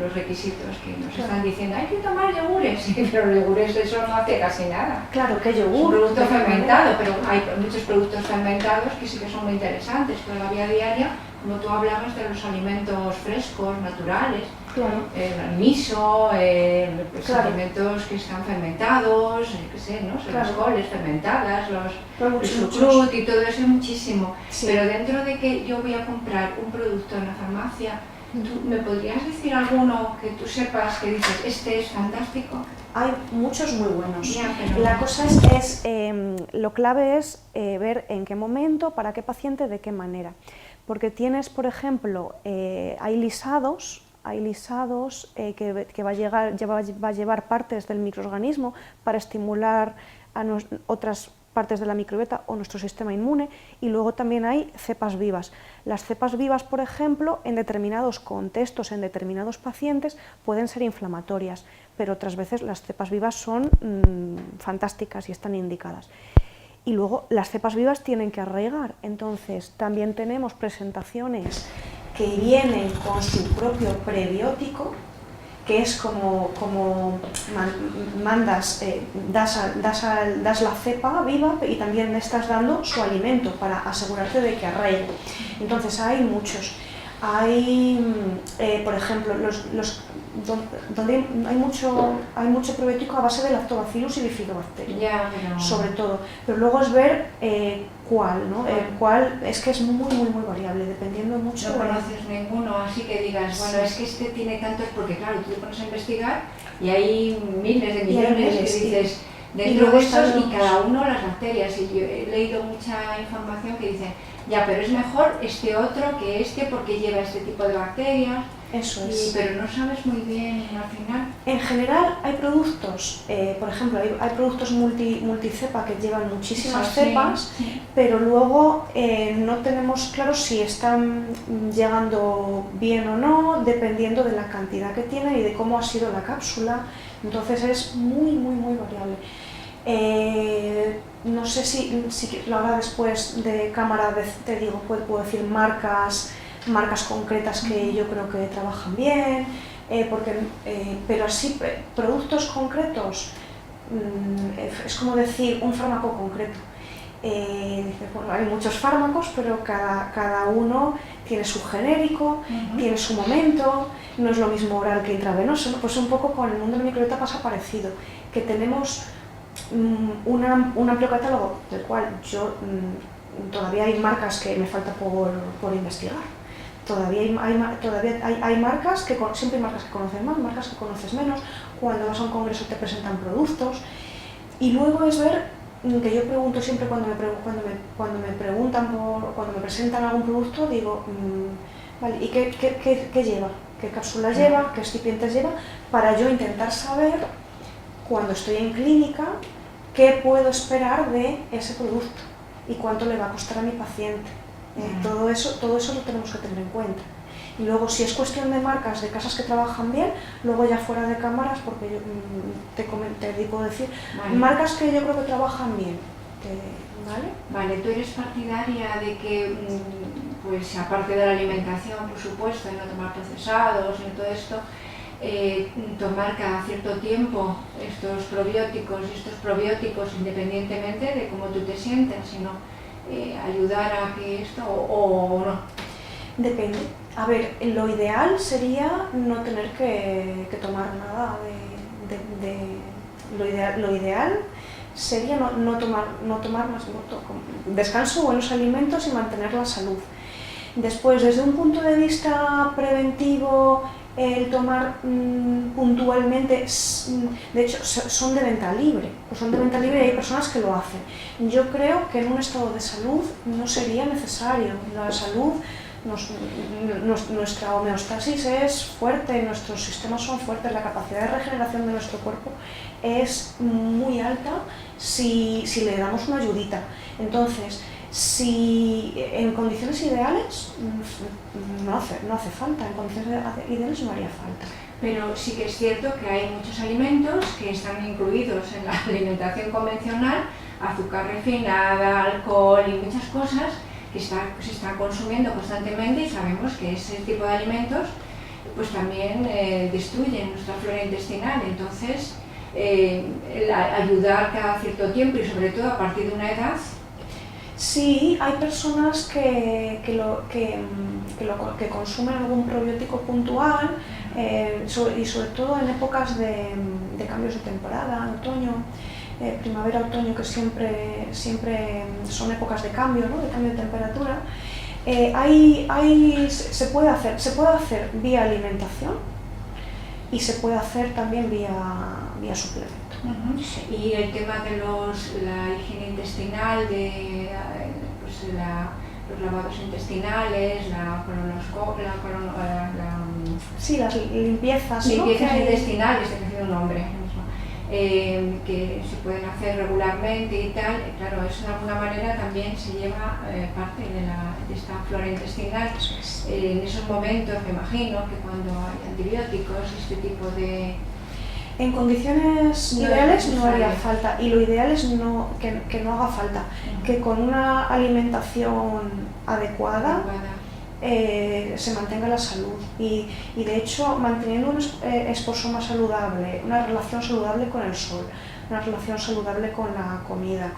los requisitos que nos están diciendo. Hay que tomar yogures, pero los yogures eso no hace casi nada. Claro, que yogur. Es un producto fermentado, pero hay muchos productos fermentados que sí que son muy interesantes, pero la vida diaria, como tú hablabas de los alimentos frescos, naturales, claro. El miso, los alimentos que están fermentados, qué sé, ¿no? Las coles fermentadas, el chucrut y todo eso muchísimo. Sí. Pero dentro de que yo voy a comprar un producto en la farmacia, ¿tú me podrías decir alguno que tú sepas que dices, este es fantástico? Hay muchos muy buenos. Ya, pero... La cosa es lo clave es ver en qué momento, para qué paciente, de qué manera. Porque tienes, por ejemplo, hay lisados que va a llevar partes del microorganismo para estimular a otras partes de la microbiota o nuestro sistema inmune, y luego también hay cepas vivas. Las cepas vivas, por ejemplo, en determinados contextos, en determinados pacientes, pueden ser inflamatorias, pero otras veces las cepas vivas son fantásticas y están indicadas. Y luego las cepas vivas tienen que arraigar, entonces también tenemos presentaciones que vienen con su propio prebiótico, que es como mandas, das la cepa viva y también le estás dando su alimento para asegurarte de que arraigue. Entonces hay muchos. Hay, por ejemplo, donde hay mucho probiótico a base de lactobacillus y bifidobacterium, sobre todo. Pero luego es ver cuál, ¿no? Cuál es que es muy variable, dependiendo mucho. No conoces ninguno, así que digas, bueno, es que este tiene tantos, porque claro, tú te pones a investigar y hay miles de millones que dices dentro de esos y cada uno las bacterias. Y yo he leído mucha información que dice, ya, pero es mejor este otro que este porque lleva este tipo de bacterias. Eso es. Pero no sabes muy bien al final. En general hay productos, por ejemplo, hay productos multicepa que llevan muchísimas cepas, pero luego no tenemos claro si están llegando bien o no, dependiendo de la cantidad que tienen y de cómo ha sido la cápsula. Entonces es muy variable. No sé si ahora después de cámara te digo, puedo decir marcas concretas que yo creo que trabajan bien, pero así productos concretos es como decir un fármaco concreto. Bueno, hay muchos fármacos, pero cada uno tiene su genérico, tiene su momento, no es lo mismo oral que intravenoso, ¿no? Pues un poco con el mundo de la microbiota pasa parecido, que tenemos un amplio catálogo del cual yo todavía hay marcas que me falta por investigar. Todavía hay marcas siempre hay marcas que conoces más, marcas que conoces menos. Cuando vas a un congreso te presentan productos y luego es ver que yo pregunto siempre cuando me presentan algún producto, digo, vale, ¿y qué lleva? ¿Qué cápsulas lleva? ¿Qué excipientes lleva? Para yo intentar saber cuando estoy en clínica qué puedo esperar de ese producto y cuánto le va a costar a mi paciente. Todo eso lo tenemos que tener en cuenta. Y luego, si es cuestión de marcas, de casas que trabajan bien, luego ya fuera de cámaras, porque yo te puedo decir, marcas que yo creo que trabajan bien. Vale, tú eres partidaria de que, pues aparte de la alimentación, por supuesto, y no tomar procesados y todo esto, tomar cada cierto tiempo estos probióticos y estos probióticos independientemente de cómo tú te sientes, sino ayudar a que esto o no? Depende. A ver, lo ideal sería no tener que tomar nada lo ideal sería no tomar más descanso, buenos alimentos y mantener la salud. Después, desde un punto de vista preventivo, el tomar puntualmente, de hecho, son de venta libre, y hay personas que lo hacen. Yo creo que en un estado de salud no sería necesario. La salud, nuestra homeostasis es fuerte, nuestros sistemas son fuertes, la capacidad de regeneración de nuestro cuerpo es muy alta si le damos una ayudita. Entonces, si en condiciones ideales no hace falta, en condiciones ideales no haría falta. Pero sí que es cierto que hay muchos alimentos que están incluidos en la alimentación convencional, azúcar refinada, alcohol y muchas cosas que se están consumiendo constantemente y sabemos que ese tipo de alimentos pues también destruyen nuestra flora intestinal. Entonces, ayudar cada cierto tiempo y sobre todo a partir de una edad. Sí, hay personas que consumen algún probiótico puntual y sobre todo en épocas de cambios de temporada, otoño, primavera, otoño, que siempre son épocas de cambio, ¿no? De cambio de temperatura. Se puede hacer vía alimentación y se puede hacer también vía suplemento. Y el tema de la higiene intestinal, los lavados intestinales, sí, las limpiezas, limpiezas intestinales, te decía un nombre, que se pueden hacer regularmente y tal, claro, eso de alguna manera también se lleva parte de esta flora intestinal. En esos momentos me imagino que cuando hay antibióticos, este tipo de... En condiciones ideales no haría falta, y lo ideal es que no haga falta, que con una alimentación adecuada se mantenga la salud y de hecho manteniendo un esposo más saludable, una relación saludable con el sol, una relación saludable con la comida,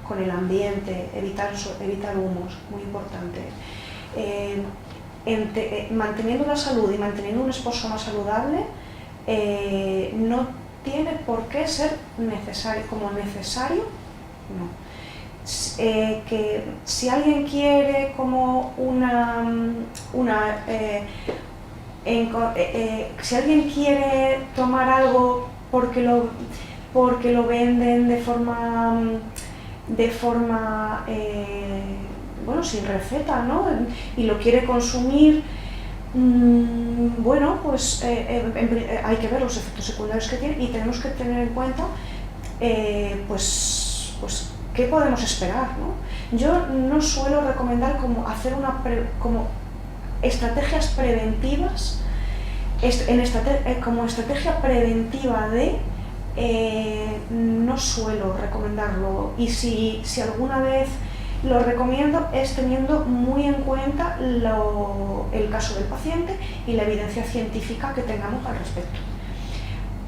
con el ambiente, evitar humos, muy importante. Manteniendo la salud y manteniendo un esposo más saludable, no tiene por qué ser necesario, no. Que si alguien quiere como si alguien quiere tomar algo porque lo venden de forma bueno, sin receta, ¿no? Y lo quiere consumir, bueno, pues hay que ver los efectos secundarios que tiene y tenemos que tener en cuenta pues qué podemos esperar, ¿no? Yo no suelo recomendar como hacer como estrategias preventivas, como estrategia preventiva no suelo recomendarlo, y si alguna vez lo recomiendo es teniendo muy en cuenta el caso del paciente y la evidencia científica que tengamos al respecto.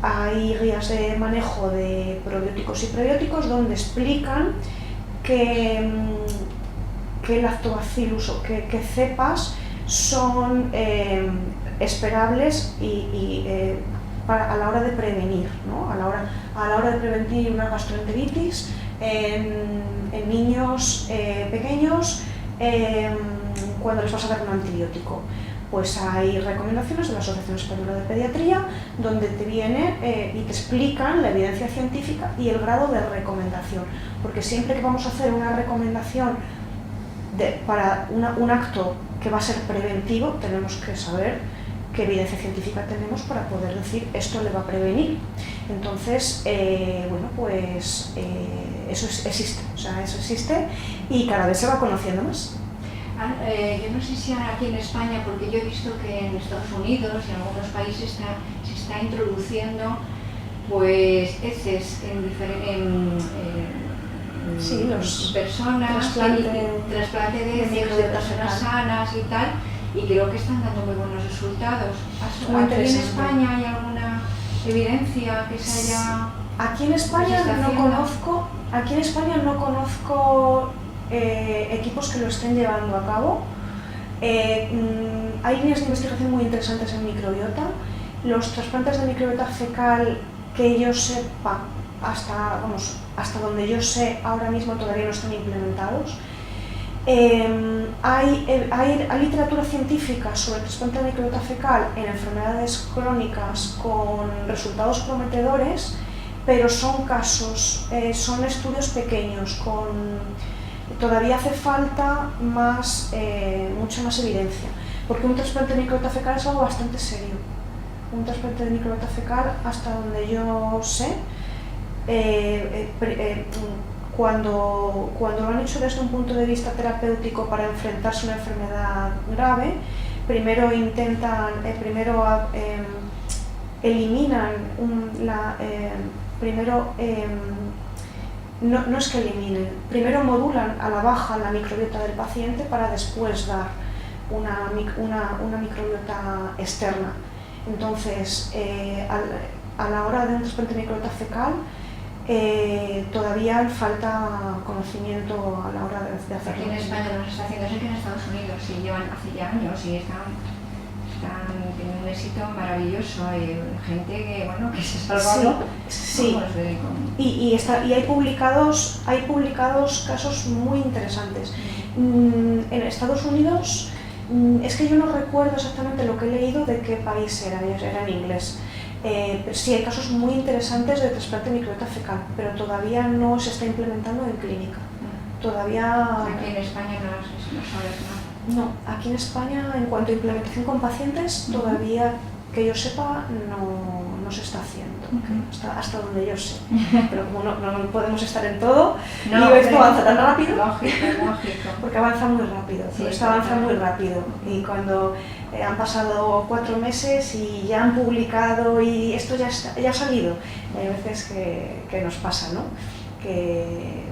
Hay guías de manejo de probióticos y prebióticos donde explican que lactobacillus o que cepas son esperables a la hora de prevenir, ¿no? a la hora de prevenir una gastroenteritis en niños pequeños cuando les vas a dar un antibiótico. Pues hay recomendaciones de la Asociación Española de Pediatría donde te viene y te explican la evidencia científica y el grado de recomendación, porque siempre que vamos a hacer una recomendación para un acto que va a ser preventivo, tenemos que saber qué evidencia científica tenemos para poder decir esto le va a prevenir. Entonces, bueno, pues eso existe y cada vez se va conociendo más. Yo no sé si aquí en España, porque yo he visto que en Estados Unidos y en algunos países se está introduciendo pues heces en los personas, trasplante de heces de personas sanas y tal, y creo que están dando muy buenos resultados. ¿Aquí en España hay alguna evidencia que se haya...? Aquí en España no conozco equipos que lo estén llevando a cabo. Hay líneas de investigación muy interesantes en microbiota. Los trasplantes de microbiota fecal, que yo sepa, hasta donde yo sé, ahora mismo todavía no están implementados. Hay literatura científica sobre el trasplante de microbiota fecal en enfermedades crónicas con resultados prometedores, pero son casos, son estudios pequeños, todavía hace falta mucha más evidencia, porque un trasplante de microbiota fecal es algo bastante serio. Un trasplante de microbiota fecal, hasta donde yo sé, cuando lo han hecho desde un punto de vista terapéutico para enfrentarse a una enfermedad grave, primero eliminan no es que eliminen, primero modulan a la baja la microbiota del paciente para después dar una microbiota externa. Entonces, a la hora de un trasplante de microbiota fecal, todavía falta conocimiento a la hora de hacerlo. Aquí en España no se está haciendo, sé que en Estados Unidos sí llevan hace ya años y están teniendo un éxito maravilloso, gente que se ha salvado. Sí. Y hay publicados casos muy interesantes. En Estados Unidos, es que yo no recuerdo exactamente lo que he leído de qué país era en inglés. Pero sí, hay casos muy interesantes de trasplante de microbiota fecal, pero todavía no se está implementando en clínica. Todavía... Aquí en España no sabes nada. No, aquí en España, en cuanto a implementación con pacientes, todavía, que yo sepa, no se está haciendo, hasta donde yo sé. Pero como no podemos estar en todo, y esto avanza tan rápido, lógico. porque avanza muy rápido, sí, esto avanza muy rápido. Y cuando han pasado 4 meses y ya han publicado y esto ya ha salido, hay veces que nos pasa, ¿no? Que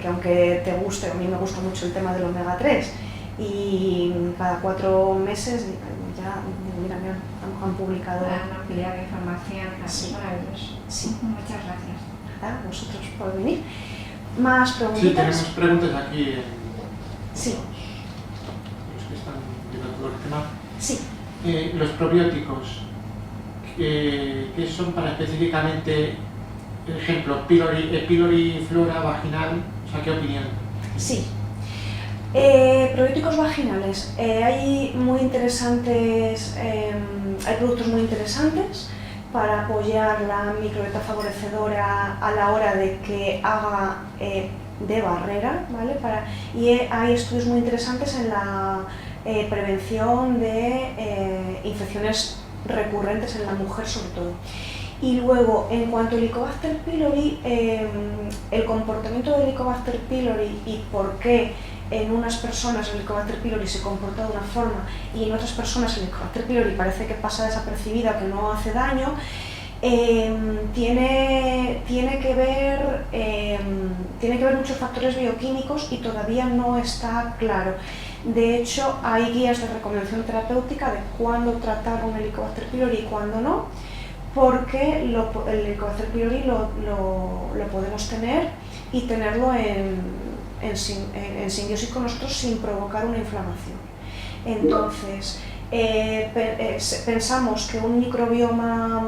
aunque te guste, a mí me gusta mucho el tema del omega 3, y cada 4 meses ya mira, han publicado. Han ampliado información, sí. Maravilloso. Sí. Muchas gracias. Nada, vosotros por venir. ¿Más preguntas? Sí, tenemos preguntas aquí. Sí. Los que están viendo todo el tema. Sí. Los probióticos, ¿qué son para específicamente, ejemplo, pylori flora vaginal? O sea, ¿qué opinión? Sí. Probióticos vaginales. Hay muy interesantes, hay productos muy interesantes para apoyar la microbiota favorecedora a la hora de que haga de barrera, ¿vale? Y hay estudios muy interesantes en la prevención de infecciones recurrentes en la mujer sobre todo. Y luego, en cuanto al Helicobacter pylori, el comportamiento del Helicobacter pylori y por qué en unas personas el Helicobacter pylori se comporta de una forma y en otras personas el Helicobacter pylori parece que pasa desapercibida o que no hace daño, tiene que ver muchos factores bioquímicos y todavía no está claro. De hecho, hay guías de recomendación terapéutica de cuándo tratar un Helicobacter pylori y cuándo no, porque el Helicobacter pylori lo podemos tener y tenerlo en simbiosis con nosotros sin provocar una inflamación. Entonces, pensamos que un microbioma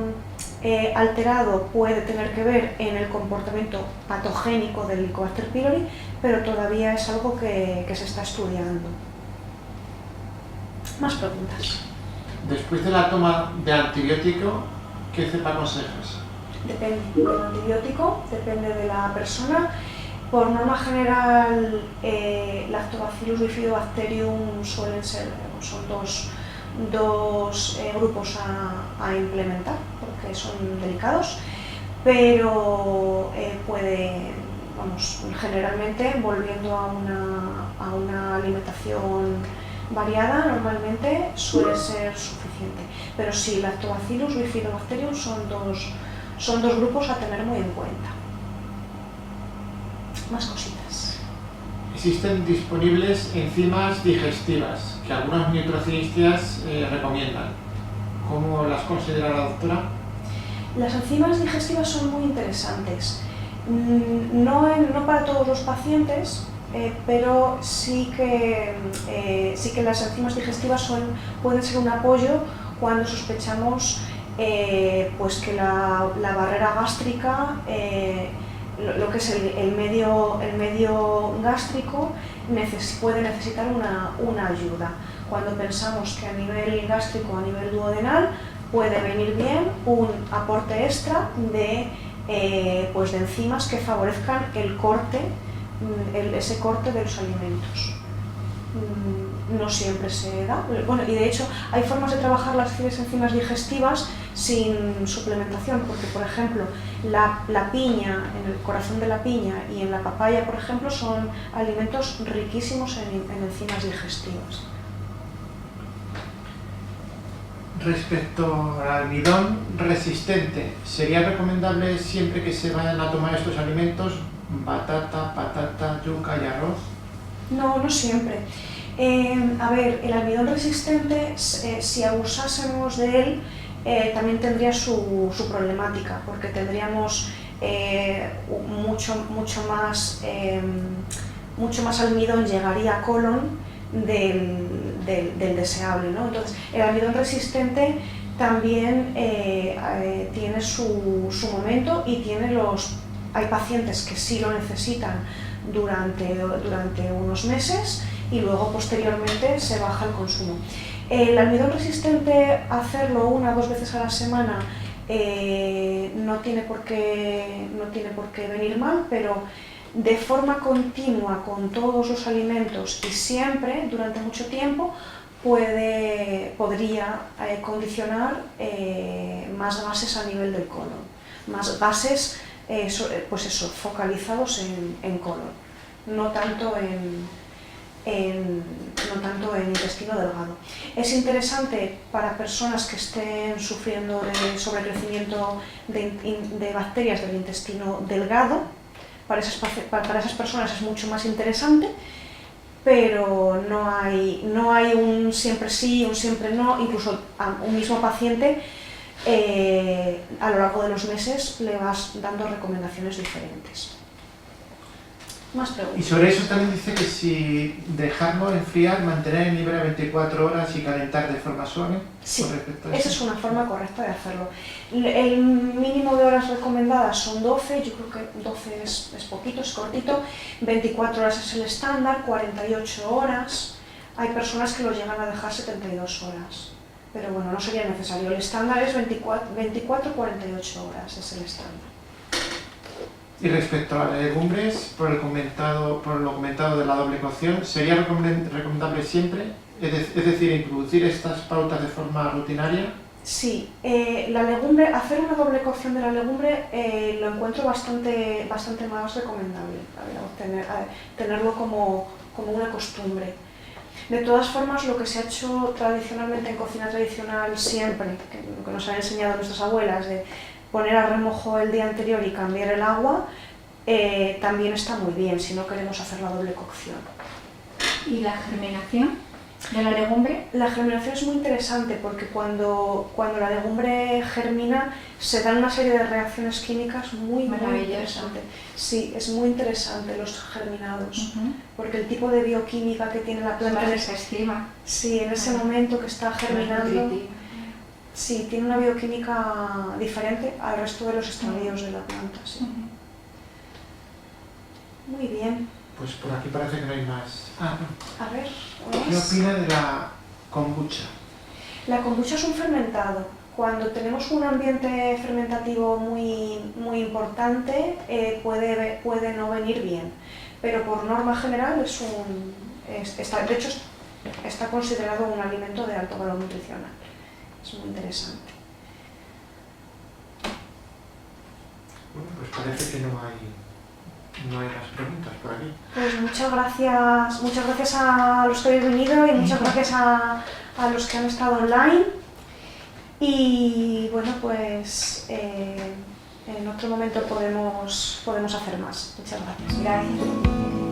alterado puede tener que ver en el comportamiento patogénico del Helicobacter pylori, pero todavía es algo que se está estudiando. ¿Más preguntas? Después de la toma de antibiótico, ¿qué cepa aconsejas? Depende del antibiótico, depende de la persona. Por norma general, Lactobacillus bifidobacterium son dos grupos a implementar porque son delicados, pero generalmente volviendo a una alimentación variada, normalmente suele ser suficiente. Pero sí, Lactobacillus bifidobacterium son dos grupos a tener muy en cuenta. Más cositas. Existen disponibles enzimas digestivas que algunos nutricionistas recomiendan. ¿Cómo las considera la doctora? Las enzimas digestivas son muy interesantes. No para todos los pacientes, pero sí que las enzimas digestivas pueden ser un apoyo cuando sospechamos pues que la barrera gástrica, lo que es el medio gástrico, puede necesitar una ayuda. Cuando pensamos que a nivel gástrico, a nivel duodenal, puede venir bien un aporte extra de enzimas que favorezcan ese corte de los alimentos. No siempre se da. Bueno, y de hecho hay formas de trabajar las enzimas digestivas sin suplementación, porque por ejemplo la piña, en el corazón de la piña y en la papaya, por ejemplo, son alimentos riquísimos en enzimas digestivas. Respecto al almidón resistente, ¿sería recomendable siempre que se vayan a tomar estos alimentos batata, patata, yuca y arroz? No siempre. A ver, el almidón resistente, si abusásemos de él, también tendría su problemática, porque tendríamos mucho más almidón llegaría a colon del deseable, ¿no? Entonces, el almidón resistente también tiene su momento y hay pacientes que sí lo necesitan durante unos meses y luego posteriormente se baja el consumo. El almidón resistente, hacerlo 1 o 2 veces a la semana no tiene por qué venir mal, pero de forma continua con todos los alimentos y siempre, durante mucho tiempo, podría condicionar más gases a nivel del colon, más gases focalizados en colon, no tanto en intestino delgado. Es interesante para personas que estén sufriendo de sobrecrecimiento de bacterias del intestino delgado. Para esas personas es mucho más interesante, pero no hay un siempre sí, un siempre no. Incluso a un mismo paciente a lo largo de los meses le vas dando recomendaciones diferentes. Más preguntas. Y sobre eso también dice que si dejarlo enfriar, mantener el nivel a 24 horas y calentar de forma suave. Sí, con respecto a esa eso. es una forma correcta de hacerlo. El mínimo de horas recomendadas son 12, yo creo que 12 es poquito, es cortito, 24 horas es el estándar, 48 horas, hay personas que lo llegan a dejar 72 horas, pero bueno, no sería necesario, el estándar es 24-48 horas, es el estándar. Y respecto a las legumbres, por lo comentado de la doble cocción, ¿sería recomendable siempre? Es decir, introducir estas pautas de forma rutinaria. Sí, la legumbre, hacer una doble cocción de la legumbre lo encuentro bastante más recomendable, tenerlo como una costumbre. De todas formas, lo que se ha hecho tradicionalmente en cocina tradicional siempre, que nos han enseñado nuestras abuelas, de poner a remojo el día anterior y cambiar el agua, también está muy bien si no queremos hacer la doble cocción. ¿Y la germinación de la legumbre? La germinación es muy interesante porque cuando la legumbre germina se dan una serie de reacciones químicas muy interesantes. Sí, es muy interesante los germinados, porque el tipo de bioquímica que tiene la planta en ese momento que está germinando, sí, tiene una bioquímica diferente al resto de los estadios de la planta. Sí. Muy bien. Pues por aquí parece que no hay más. No. A ver, ¿Qué opina de la kombucha? La kombucha es un fermentado. Cuando tenemos un ambiente fermentativo muy importante, puede no venir bien, pero por norma general de hecho está considerado un alimento de alto valor nutricional. Es muy interesante. Bueno, pues parece que no hay más preguntas por aquí. Pues muchas gracias a los que habéis venido y muchas gracias a los que han estado online. Y bueno, pues en otro momento podemos hacer más. Muchas gracias. Gracias.